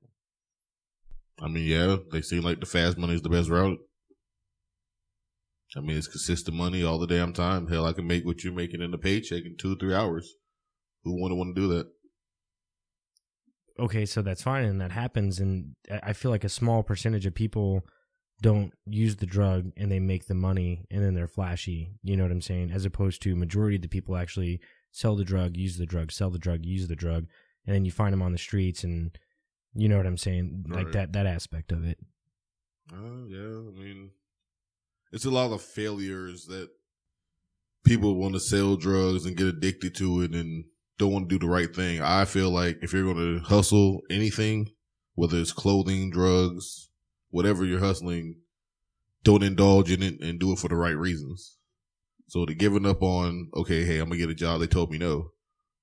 I mean, yeah, they seem like the fast money is the best route. I mean, it's consistent money all the damn time. Hell, I can make what you're making in a paycheck in 2-3 hours. Who wouldn't want to do that? Okay, so that's fine, and that happens, and I feel like a small percentage of people don't use the drug, and they make the money, and then they're flashy. You know what I'm saying? As opposed to majority of the people actually sell the drug, use the drug, sell the drug, use the drug, and then you find them on the streets, and you know what I'm saying, like that aspect of it. Yeah, I mean, it's a lot of failures that people want to sell drugs and get addicted to it and don't want to do the right thing. I feel like if you're going to hustle anything, whether it's clothing, drugs, whatever you're hustling, don't indulge in it and do it for the right reasons. So the giving up on, okay, hey, I'm going to get a job. They told me no.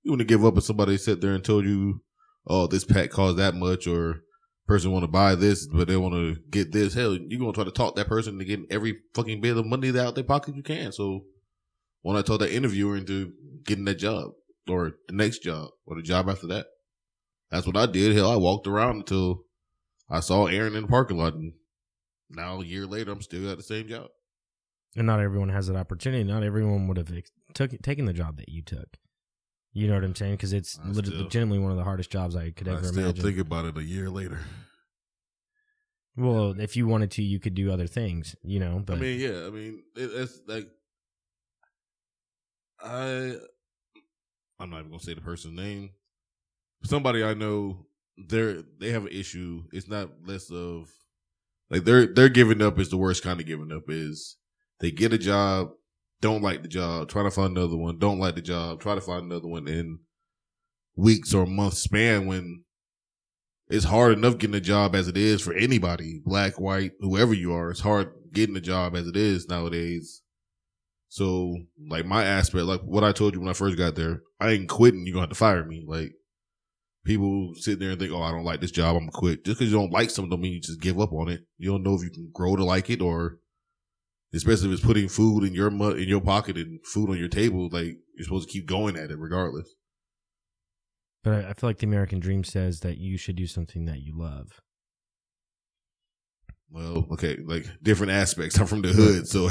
You want to give up if somebody sat there and told you, oh, this pack costs that much, or person want to buy this, but they want to get this. Hell, you're going to try to talk that person to get every fucking bit of money out their pocket you can. So why not talk that interviewer into getting that job or the next job or the job after that? That's what I did. Hell, I walked around until I saw Aaron in the parking lot, and now a year later, I'm still at the same job. And not everyone has that opportunity. Not everyone would have taken the job that you took. You know what I'm saying? Because it's legitimately one of the hardest jobs I could ever imagine. I still think about it a year later. Well, if you wanted to, you could do other things, But I mean, yeah. I mean, it's like I'm not even gonna say the person's name. Somebody I know, they have an issue. It's not less of like they're giving up is the worst kind of giving up is. They get a job, don't like the job, try to find another one, don't like the job, try to find another one in weeks or months span when it's hard enough getting a job as it is for anybody, black, white, whoever you are. It's hard getting a job as it is nowadays. So, like, my aspect, like what I told you when I first got there, I ain't quitting. You're going to have to fire me. Like, people sit there and think, oh, I don't like this job, I'm going to quit. Just because you don't like something don't mean you just give up on it. You don't know if you can grow to like it, or especially if it's putting food in your pocket and food on your table, like, you're supposed to keep going at it regardless. But I feel like the American dream says that you should do something that you love. Well, okay, like different aspects. I'm from the hood, so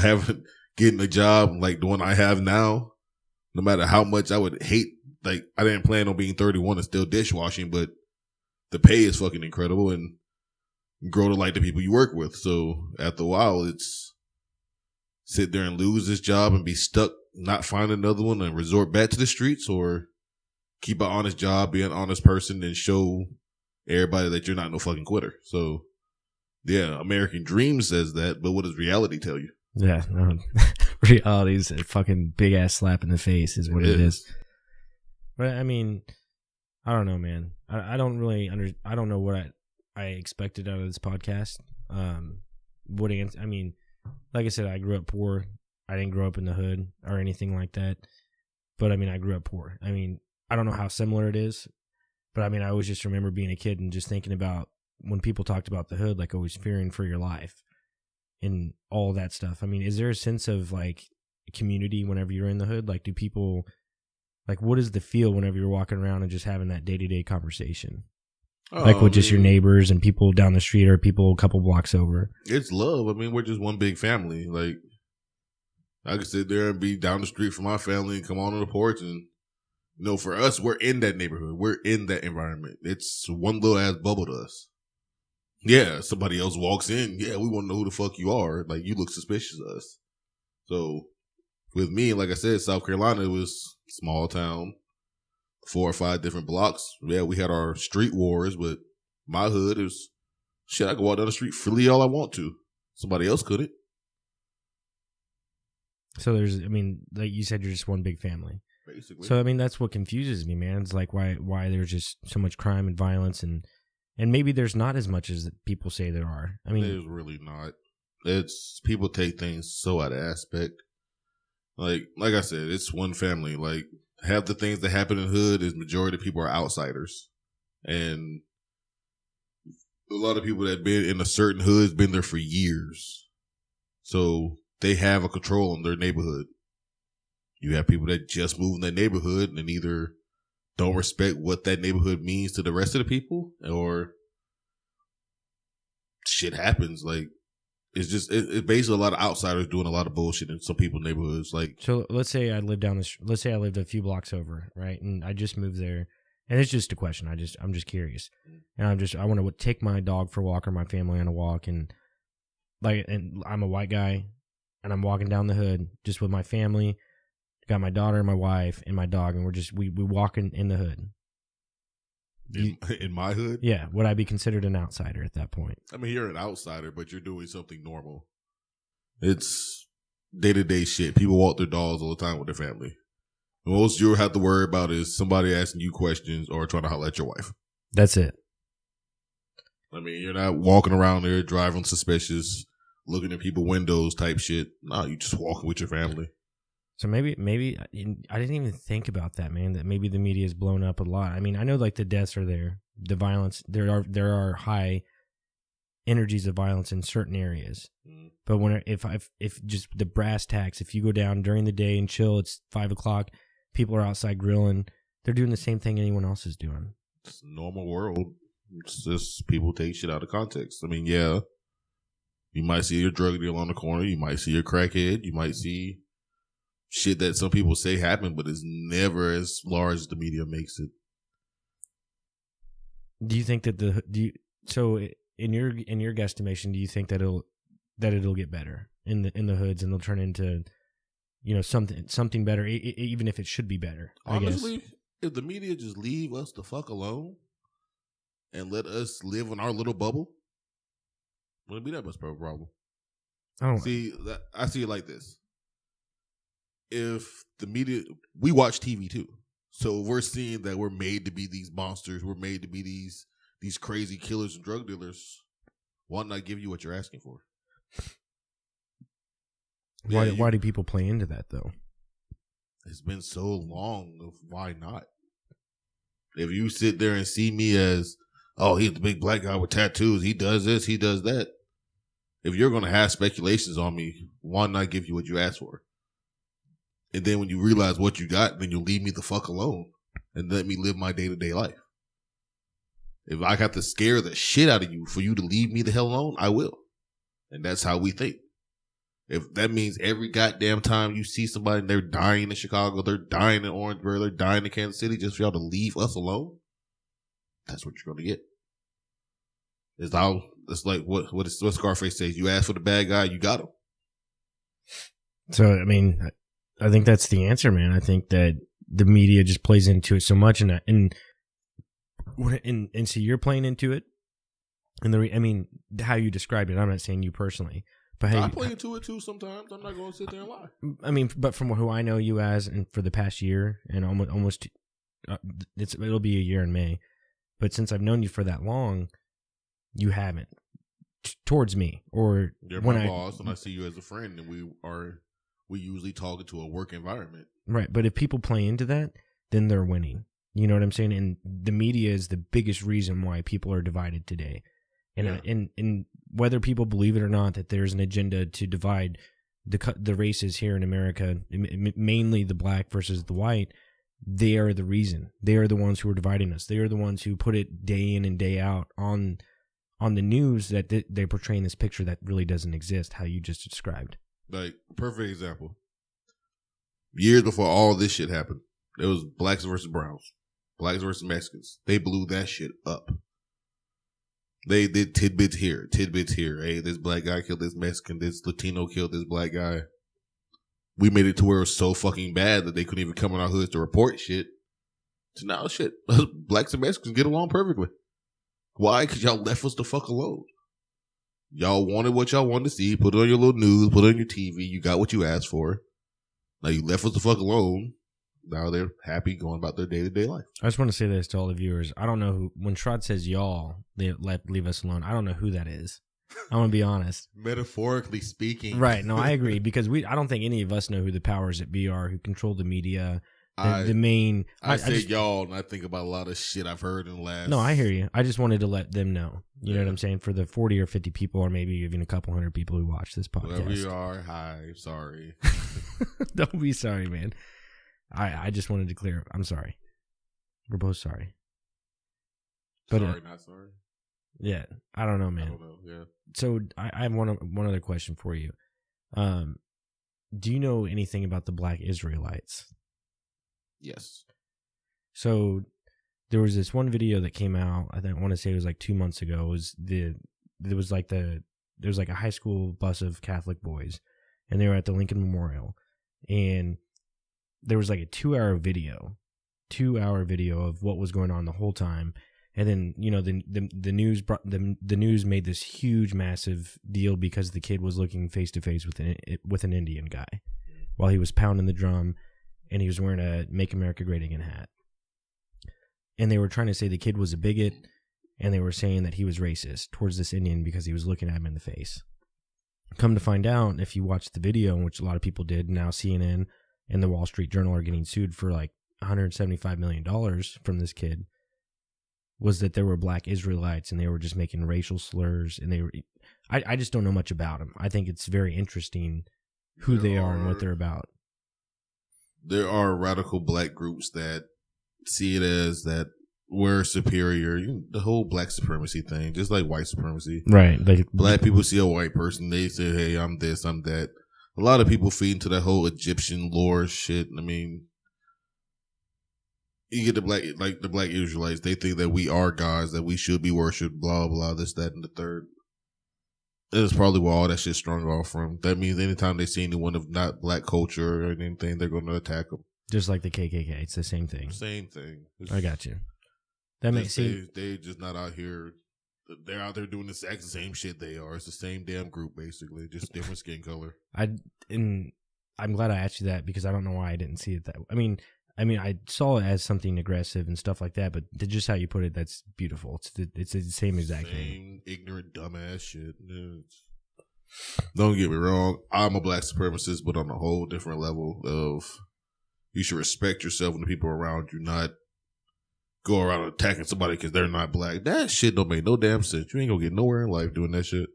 getting a job like the one I have now, no matter how much I would hate, like I didn't plan on being 31 and still dishwashing, but the pay is fucking incredible and grow to like the people you work with. So after a while, it's sit there and lose this job and be stuck, not find another one and resort back to the streets, or keep an honest job, be an honest person, and show everybody that you're not no fucking quitter. So, yeah, American Dream says that, but what does reality tell you? Yeah, no. Reality's a fucking big ass slap in the face is what it is. But I mean, I don't know, man. I don't really I don't know what I expected out of this podcast. I mean, like I said, I grew up poor. I didn't grow up in the hood or anything like that. But I mean, I grew up poor. I mean, I don't know how similar it is, but I mean, I always just remember being a kid and just thinking about when people talked about the hood, like always fearing for your life and all that stuff. I mean, is there a sense of like community whenever you're in the hood? Like, do people, like, what is the feel whenever you're walking around and just having that day-to-day conversation? Like with just your neighbors and people down the street or people a couple blocks over? It's love. I mean, we're just one big family. Like, I could sit there and be down the street from my family and come on the porch and, you know, for us, we're in that neighborhood. We're in that environment. It's one little ass bubble to us. Yeah, somebody else walks in. Yeah, we want to know who the fuck you are. Like, you look suspicious to us. So, with me, like I said, South Carolina, it was small town, 4 or 5 different blocks. Yeah, we had our street wars, but my hood is, shit, I can walk down the street freely all I want to. Somebody else couldn't. So there's, I mean, like you said, you're just one big family. Basically. So I mean, that's what confuses me, man. It's like why there's just so much crime and violence, and maybe there's not as much as people say there are. I mean, there's really not. It's people take things so out of aspect. Like I said, it's one family. Like, half the things that happen in the hood is majority of people are outsiders, and a lot of people that been in a certain hood been there for years, so they have a control on their neighborhood. You have people that just move in that neighborhood and either don't respect what that neighborhood means to the rest of the people, or shit happens. Like, it's just it's basically a lot of outsiders doing a lot of bullshit in some people's neighborhoods. Like, so let's say I lived let's say I lived a few blocks over, right, and I just moved there, and it's just a question. I'm just curious, and I want to take my dog for a walk or my family on a walk, and I'm a white guy, and I'm walking down the hood just with my family. Got my daughter, my wife, and my dog, and we walk in the hood. In my hood? Yeah. Would I be considered an outsider at that point? I mean, you're an outsider, but you're doing something normal. It's day-to-day shit. People walk their dogs all the time with their family. The most you'll have to worry about is somebody asking you questions or trying to holler at your wife. That's it. I mean, you're not walking around there driving suspicious, looking at people's windows type shit. No, you just walking with your family. So maybe I didn't even think about that, man. That maybe the media is blown up a lot. I mean, I know like the deaths are there, the violence. There are high energies of violence in certain areas. Mm. But if just the brass tacks, if you go down during the day and chill, it's 5:00. People are outside grilling. They're doing the same thing anyone else is doing. It's a normal world. It's just people take shit out of context. I mean, yeah, you might see your drug dealer on the corner. You might see your crackhead. You might see shit that some people say happened, but it's never as large as the media makes it. Do you think that so in your guesstimation, do you think that it'll get better in the hoods and they'll turn into, you know, something better, even if it should be better? Honestly, if the media just leave us the fuck alone and let us live in our little bubble, wouldn't be that much of a problem. I see it like this. If the media, we watch TV too, so we're seeing that we're made to be these monsters, we're made to be these crazy killers and drug dealers. Why not give you what you're asking for? Why do people play into that though? It's been so long. Why not? If you sit there and see me as, oh, he's the big black guy with tattoos, he does this, he does that. If you're going to have speculations on me, why not give you what you asked for? And then when you realize what you got, then you'll leave me the fuck alone and let me live my day-to-day life. If I got to scare the shit out of you for you to leave me the hell alone, I will. And that's how we think. If that means every goddamn time you see somebody and they're dying in Chicago, they're dying in Orangeburg, they're dying in Kansas City just for y'all to leave us alone, that's what you're going to get. It's like what Scarface says. You ask for the bad guy, you got him. So, I mean, I think that's the answer, man. I think that the media just plays into it so much, and so you're playing into it. And I mean, how you described it. I'm not saying you personally, but I play into it too sometimes. I'm not going to sit there and lie. I mean, but from who I know you as, and for the past year, and almost it'll be a year in May. But since I've known you for that long, you haven't towards me, or you're my boss, and I see you as a friend, and we usually talk into a work environment, right? But if people play into that, then they're winning. You know what I'm saying? And the media is the biggest reason why people are divided today. And and whether people believe it or not, that there's an agenda to divide the races here in America, mainly the black versus the white, they are the reason. They are the ones who are dividing us. They are the ones who put it day in and day out on the news, that they're portraying this picture that really doesn't exist, how you just described. Like, perfect example. Years before all this shit happened, it was blacks versus browns, blacks versus Mexicans. They blew that shit up. They did tidbits here. Hey, this black guy killed this Mexican. This Latino killed this black guy. We made it to where it was so fucking bad that they couldn't even come in our hoods to report shit. So now, shit, blacks and Mexicans get along perfectly. Why? Because y'all left us the fuck alone. Y'all wanted what y'all wanted to see. Put it on your little news. Put it on your TV. You got what you asked for. Now you left us the fuck alone. Now they're happy going about their day-to-day life. I just want to say this to all the viewers. I don't know who, when Shrod says y'all, leave us alone, I don't know who that is. I want to be honest. Metaphorically speaking. Right. No, I agree, because I don't think any of us know who the powers that be are, who control the media. The main. I said y'all, and I think about a lot of shit I've heard in the last. No, I hear you. I just wanted to let them know. You know what I'm saying? For the 40 or 50 people, or maybe even a couple hundred people who watch this podcast. Wherever you are, hi, sorry. Don't be sorry, man. I just wanted to clear. I'm sorry. We're both sorry. But, sorry, not sorry. Yeah, I don't know, man. I don't know. Yeah. So I have one other question for you. Do you know anything about the Black Israelites? Yes. So there was this one video that came out. I want to say it was like 2 months ago. There was like a high school bus of Catholic boys, and they were at the Lincoln Memorial, and there was like a 2-hour video of what was going on the whole time. And then, you know, the news made this huge, massive deal because the kid was looking face to face with an Indian guy while he was pounding the drum, and he was wearing a "Make America Great Again" hat. And they were trying to say the kid was a bigot, and they were saying that he was racist towards this Indian because he was looking at him in the face. Come to find out, if you watch the video, which a lot of people did, now CNN and the Wall Street Journal are getting sued for like $175 million from this kid, was that there were Black Israelites and they were just making racial slurs, and I just don't know much about them. I think it's very interesting who they are and what they're about. There are radical black groups that see it as that we're superior. The whole black supremacy thing, just like white supremacy. Right. Black people see a white person, they say, hey, I'm this, I'm that. A lot of people feed into that whole Egyptian lore shit. I mean, you get the Black Israelites, they think that we are gods, that we should be worshipped, blah, blah, this, that, and the third. That's probably where all that shit sprung off from. That means anytime they see anyone of not black culture or anything, they're going to attack them. Just like the KKK. It's the same thing. Same thing. I got you. That makes sense. They just not out here. They're out there doing the exact same shit they are. It's the same damn group, basically, just different skin color. I'm glad I asked you that, because I don't know why I didn't see it that way. I mean, I saw it as something aggressive and stuff like that, but just how you put it, that's beautiful. It's the same exact thing. Same ignorant, dumbass shit. Don't get me wrong. I'm a black supremacist, but on a whole different level of you should respect yourself and the people around you, not go around attacking somebody because they're not black. That shit don't make no damn sense. You ain't gonna get nowhere in life doing that shit.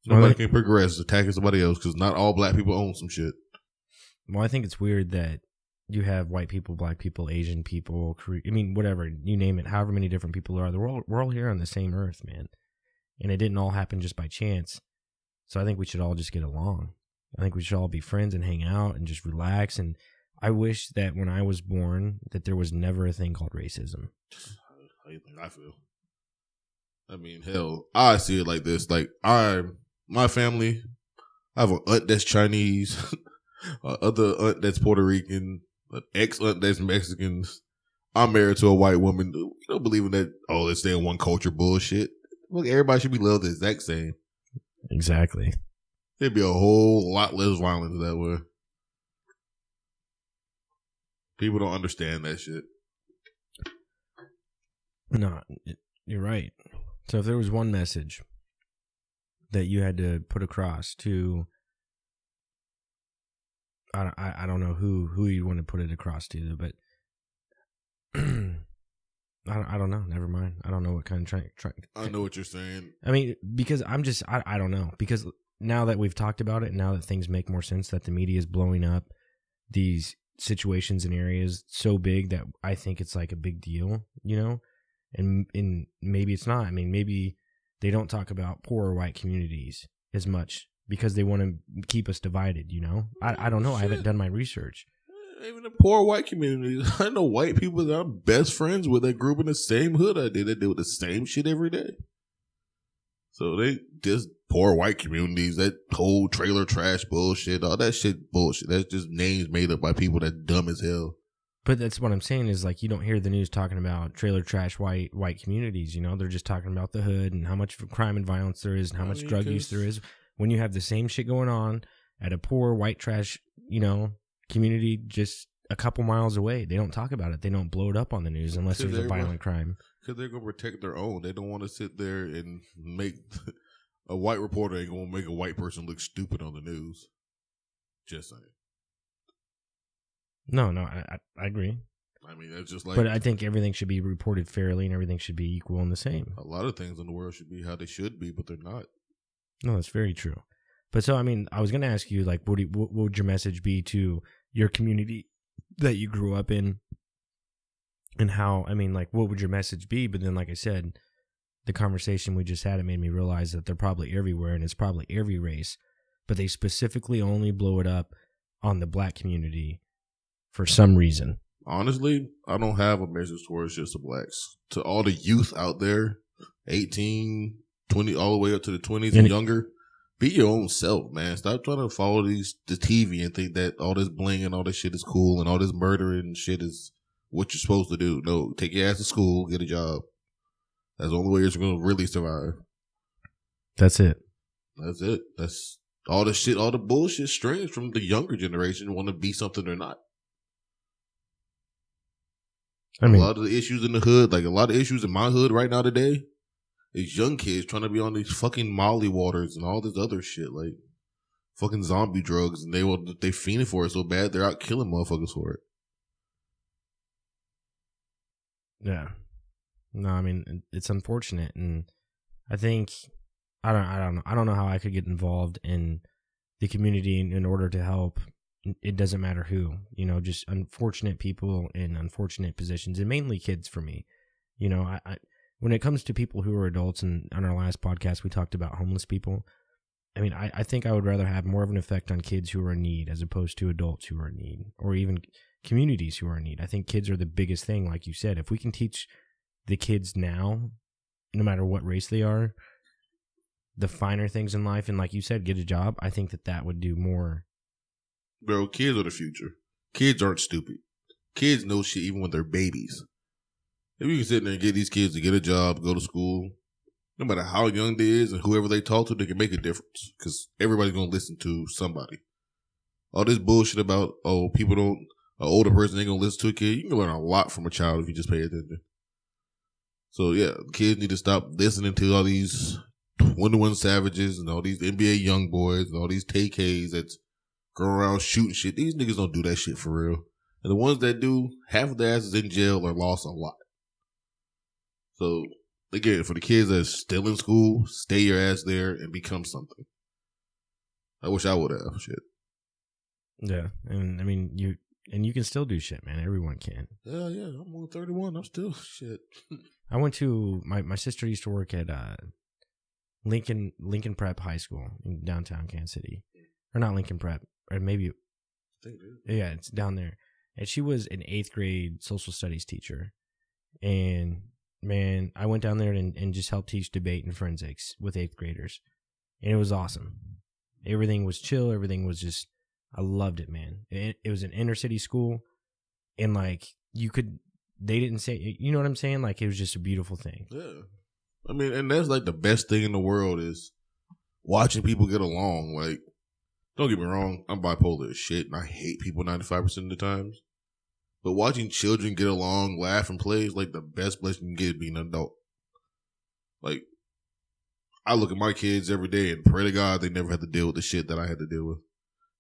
Nobody can progress attacking somebody else, because not all black people own some shit. Well, I think it's weird that you have white people, black people, Asian people, whatever, you name it, however many different people there are. We're all here on the same earth, man. And it didn't all happen just by chance. So I think we should all just get along. I think we should all be friends and hang out and just relax. And I wish that when I was born, that there was never a thing called racism. How you think I feel? I mean, hell, I see it like this. Like, my family, I have an aunt that's Chinese, other aunt that's Puerto Rican, an ex aunt that's Mexican. I'm married to a white woman. You don't believe in that, oh, let's stay in one culture bullshit. Look, everybody should be loved the exact same. Exactly. There'd be a whole lot less violence that way. People don't understand that shit. No, you're right. So if there was one message that you had to put across to, I don't know who you want to put it across to, but I don't know. Never mind. I don't know what kind of I know what you're saying. I mean, because I don't know. Because now that we've talked about it, now that things make more sense, that the media is blowing up these situations in areas so big that I think it's like a big deal, you know? And maybe it's not. I mean, maybe they don't talk about poorer white communities as much because they want to keep us divided, you know? I don't know. Shit. I haven't done my research. Even the poor white communities. I know white people that I'm best friends with that grew up in the same hood I did. They do the same shit every day. So they just poor white communities, that whole trailer trash bullshit, all that shit bullshit. That's just names made up by people that's dumb as hell. But that's what I'm saying is, like, you don't hear the news talking about trailer trash white communities, you know? They're just talking about the hood and how much crime and violence there is and how much drug use there is. When you have the same shit going on at a poor white trash, you know, community just a couple miles away, they don't talk about it. They don't blow it up on the news unless there's a violent crime. Because they're going to protect their own. They don't want to sit there and make a white reporter ain't going to make a white person look stupid on the news. Just saying. No, I agree. I mean, that's just like... But I think everything should be reported fairly and everything should be equal and the same. A lot of things in the world should be how they should be, but they're not. No, that's very true. But so, I mean, I was going to ask you, like, what would your message be to your community that you grew up in? And how, I mean, like, what would your message be? But then, like I said, the conversation we just had, it made me realize that they're probably everywhere and it's probably every race. But they specifically only blow it up on the black community for some reason. Honestly, I don't have a message towards just the blacks. To all the youth out there, 18, 20, all the way up to the 20s and younger, be your own self, man. Stop trying to follow the TV and think that all this bling and all this shit is cool and all this murdering and shit is what you're supposed to do. No, take your ass to school, get a job. That's the only way you're going to really survive. That's it. That's it. That's all the shit, all the bullshit strains from the younger generation want to be something they're not. I mean, a lot of the issues in the hood, like a lot of issues in my hood right now today, is young kids trying to be on these fucking Molly waters and all this other shit, like fucking zombie drugs, and they fiending for it so bad they're out killing motherfuckers for it. Yeah. No, I mean, it's unfortunate, and I think I don't know how I could get involved in the community in order to help. It doesn't matter who, you know, just unfortunate people in unfortunate positions, and mainly kids for me. You know, I when it comes to people who are adults, and on our last podcast we talked about homeless people. I mean, I think I would rather have more of an effect on kids who are in need as opposed to adults who are in need, or even communities who are in need. I think kids are the biggest thing, like you said. If we can teach the kids now, no matter what race they are, the finer things in life, and like you said, get a job, I think that would do more. Bro, kids are the future. Kids aren't stupid. Kids know shit even when they're babies. If you can sit there and get these kids to get a job, go to school, no matter how young they is and whoever they talk to, they can make a difference. Because everybody's going to listen to somebody. All this bullshit about, an older person ain't going to listen to a kid. You can learn a lot from a child if you just pay attention. So, yeah, kids need to stop listening to all these 21 Savages and all these NBA young boys and all these TKs that's go around shooting shit. These niggas don't do that shit for real. And the ones that do, half of their asses in jail or lost a lot. So, again, for the kids that's still in school, stay your ass there and become something. I wish I would have shit. Yeah, and I mean, you can still do shit, man. Everyone can. Yeah, I'm on 31. I'm still shit. I went to, my sister used to work at Lincoln Prep High School in downtown Kansas City. Or not Lincoln Prep. Or maybe, yeah, it's down there. And she was an 8th grade social studies teacher. And man, I went down there and just helped teach debate and forensics with 8th graders. And it was awesome. Everything was chill. Everything was just, I loved it, man. It was an inner city school. And like, they didn't say, you know what I'm saying? Like, it was just a beautiful thing. Yeah. I mean, and that's like the best thing in the world is watching people get along. Like, don't get me wrong, I'm bipolar as shit, and I hate people 95% of the times. But watching children get along, laugh, and play is like the best place you can get being an adult. Like, I look at my kids every day and pray to God they never have to deal with the shit that I had to deal with.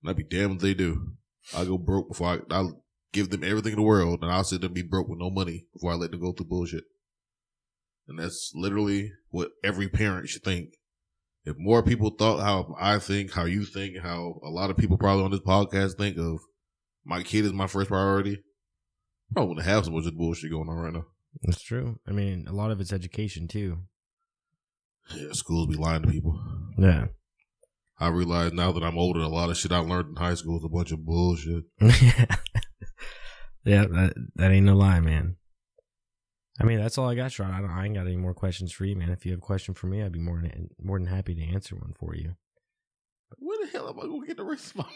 And I'd be damned if they do. I'll go broke before I'll give them everything in the world, and I'll sit there and be broke with no money before I let them go through bullshit. And that's literally what every parent should think. If more people thought how I think, how you think, how a lot of people probably on this podcast think of my kid is my first priority, I probably wouldn't have so much of the bullshit going on right now. That's true. I mean, a lot of it's education, too. Yeah, schools be lying to people. Yeah. I realize now that I'm older, a lot of shit I learned in high school is a bunch of bullshit. Yeah, that ain't no lie, man. I mean, that's all I got, Sean. I ain't got any more questions for you, man. If you have a question for me, I'd be more than happy to answer one for you. Where the hell am I going to get the response?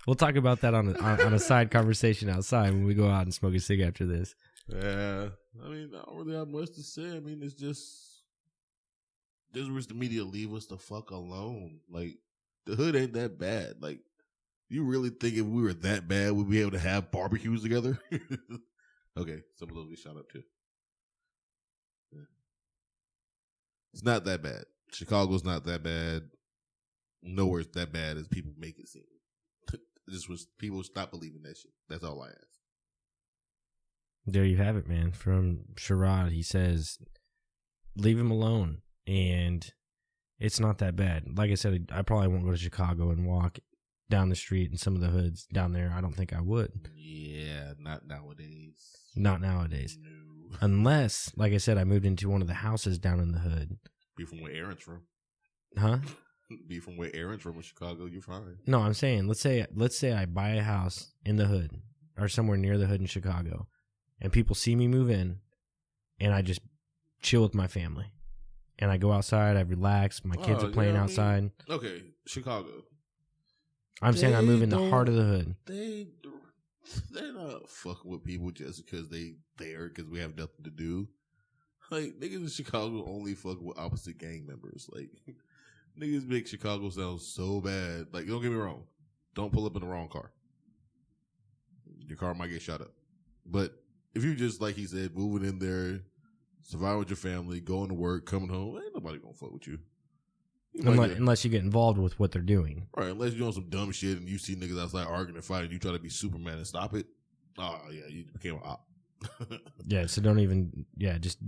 We'll talk about that on a side conversation outside when we go out and smoke a cig after this. Yeah. I mean, I don't really have much to say. I mean, it's just wish the media leave us the fuck alone. Like, the hood ain't that bad. Like, you really think if we were that bad, we'd be able to have barbecues together? Okay, some of those get shot up too. Yeah. It's not that bad. Chicago's not that bad. Nowhere's that bad as people make it seem. Just was people stop believing that shit. That's all I ask. There you have it, man. From Sherrod, he says, leave him alone. And it's not that bad. Like I said, I probably won't go to Chicago and walk down the street in some of the hoods down there. I don't think I would. Yeah, not nowadays. Not nowadays. No. Unless, like I said, I moved into one of the houses down in the hood. Be from where Aaron's from. Huh? Be from where Aaron's from in Chicago, you're fine. No, I'm saying, let's say I buy a house in the hood or somewhere near the hood in Chicago, and people see me move in, and I just chill with my family. And I go outside, I relax, my kids are playing outside. Okay, Chicago. I'm saying I move in the heart of the hood. They're not fucking with people just because they there because we have nothing to do. Like, niggas in Chicago only fuck with opposite gang members. Like, niggas make Chicago sound so bad. Like, don't get me wrong. Don't pull up in the wrong car. Your car might get shot up. But if you just, like he said, moving in there, survive with your family, going to work, coming home, ain't nobody gonna fuck with you. Unless you get involved with what they're doing. Right, unless you're doing some dumb shit and you see niggas outside arguing and fighting, you try to be Superman and stop it. Oh, yeah, you became an op. Yeah, so don't even, just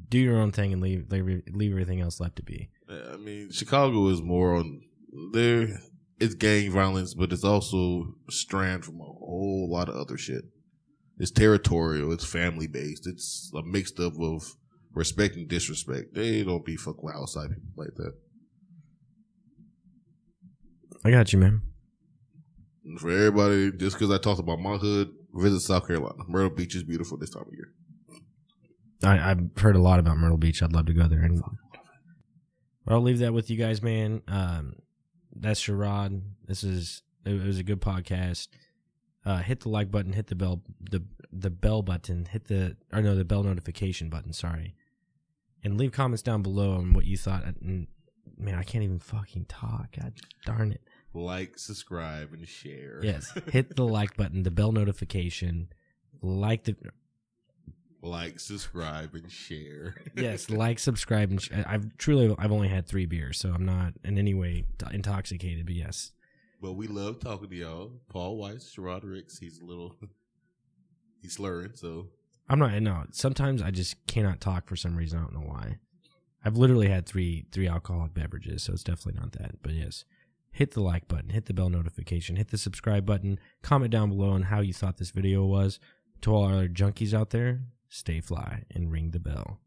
do your own thing and leave everything else left to be. Yeah, I mean, Chicago is more on there. It's gang violence, but it's also a strand from a whole lot of other shit. It's territorial. It's family based. It's a mixed up of respect and disrespect. They don't be fucking with outside people like that. I got you, man. And for everybody, just because I talked about my hood, visit South Carolina. Myrtle Beach is beautiful this time of year. I've heard a lot about Myrtle Beach. I'd love to go there. And I'll leave that with you guys, man. That's Sherrod. It was a good podcast. Hit the like button, hit the bell, the bell button, the bell notification button. Sorry, and leave comments down below on what you thought. And, man, I can't even fucking talk. God darn it. Like, subscribe, and share. Yes, hit the like button, the bell notification, like, subscribe, and share. Yes, like, subscribe, and I've only had 3 beers, so I'm not in any way intoxicated. But yes. But we love talking to y'all. Paul Weiss, Sherrod Ricks. He's slurring. So I'm not. No, sometimes I just cannot talk for some reason. I don't know why. I've literally had three alcoholic beverages, so it's definitely not that. But yes. Hit the like button, hit the bell notification, hit the subscribe button, comment down below on how you thought this video was. To all our other junkies out there, stay fly and ring the bell.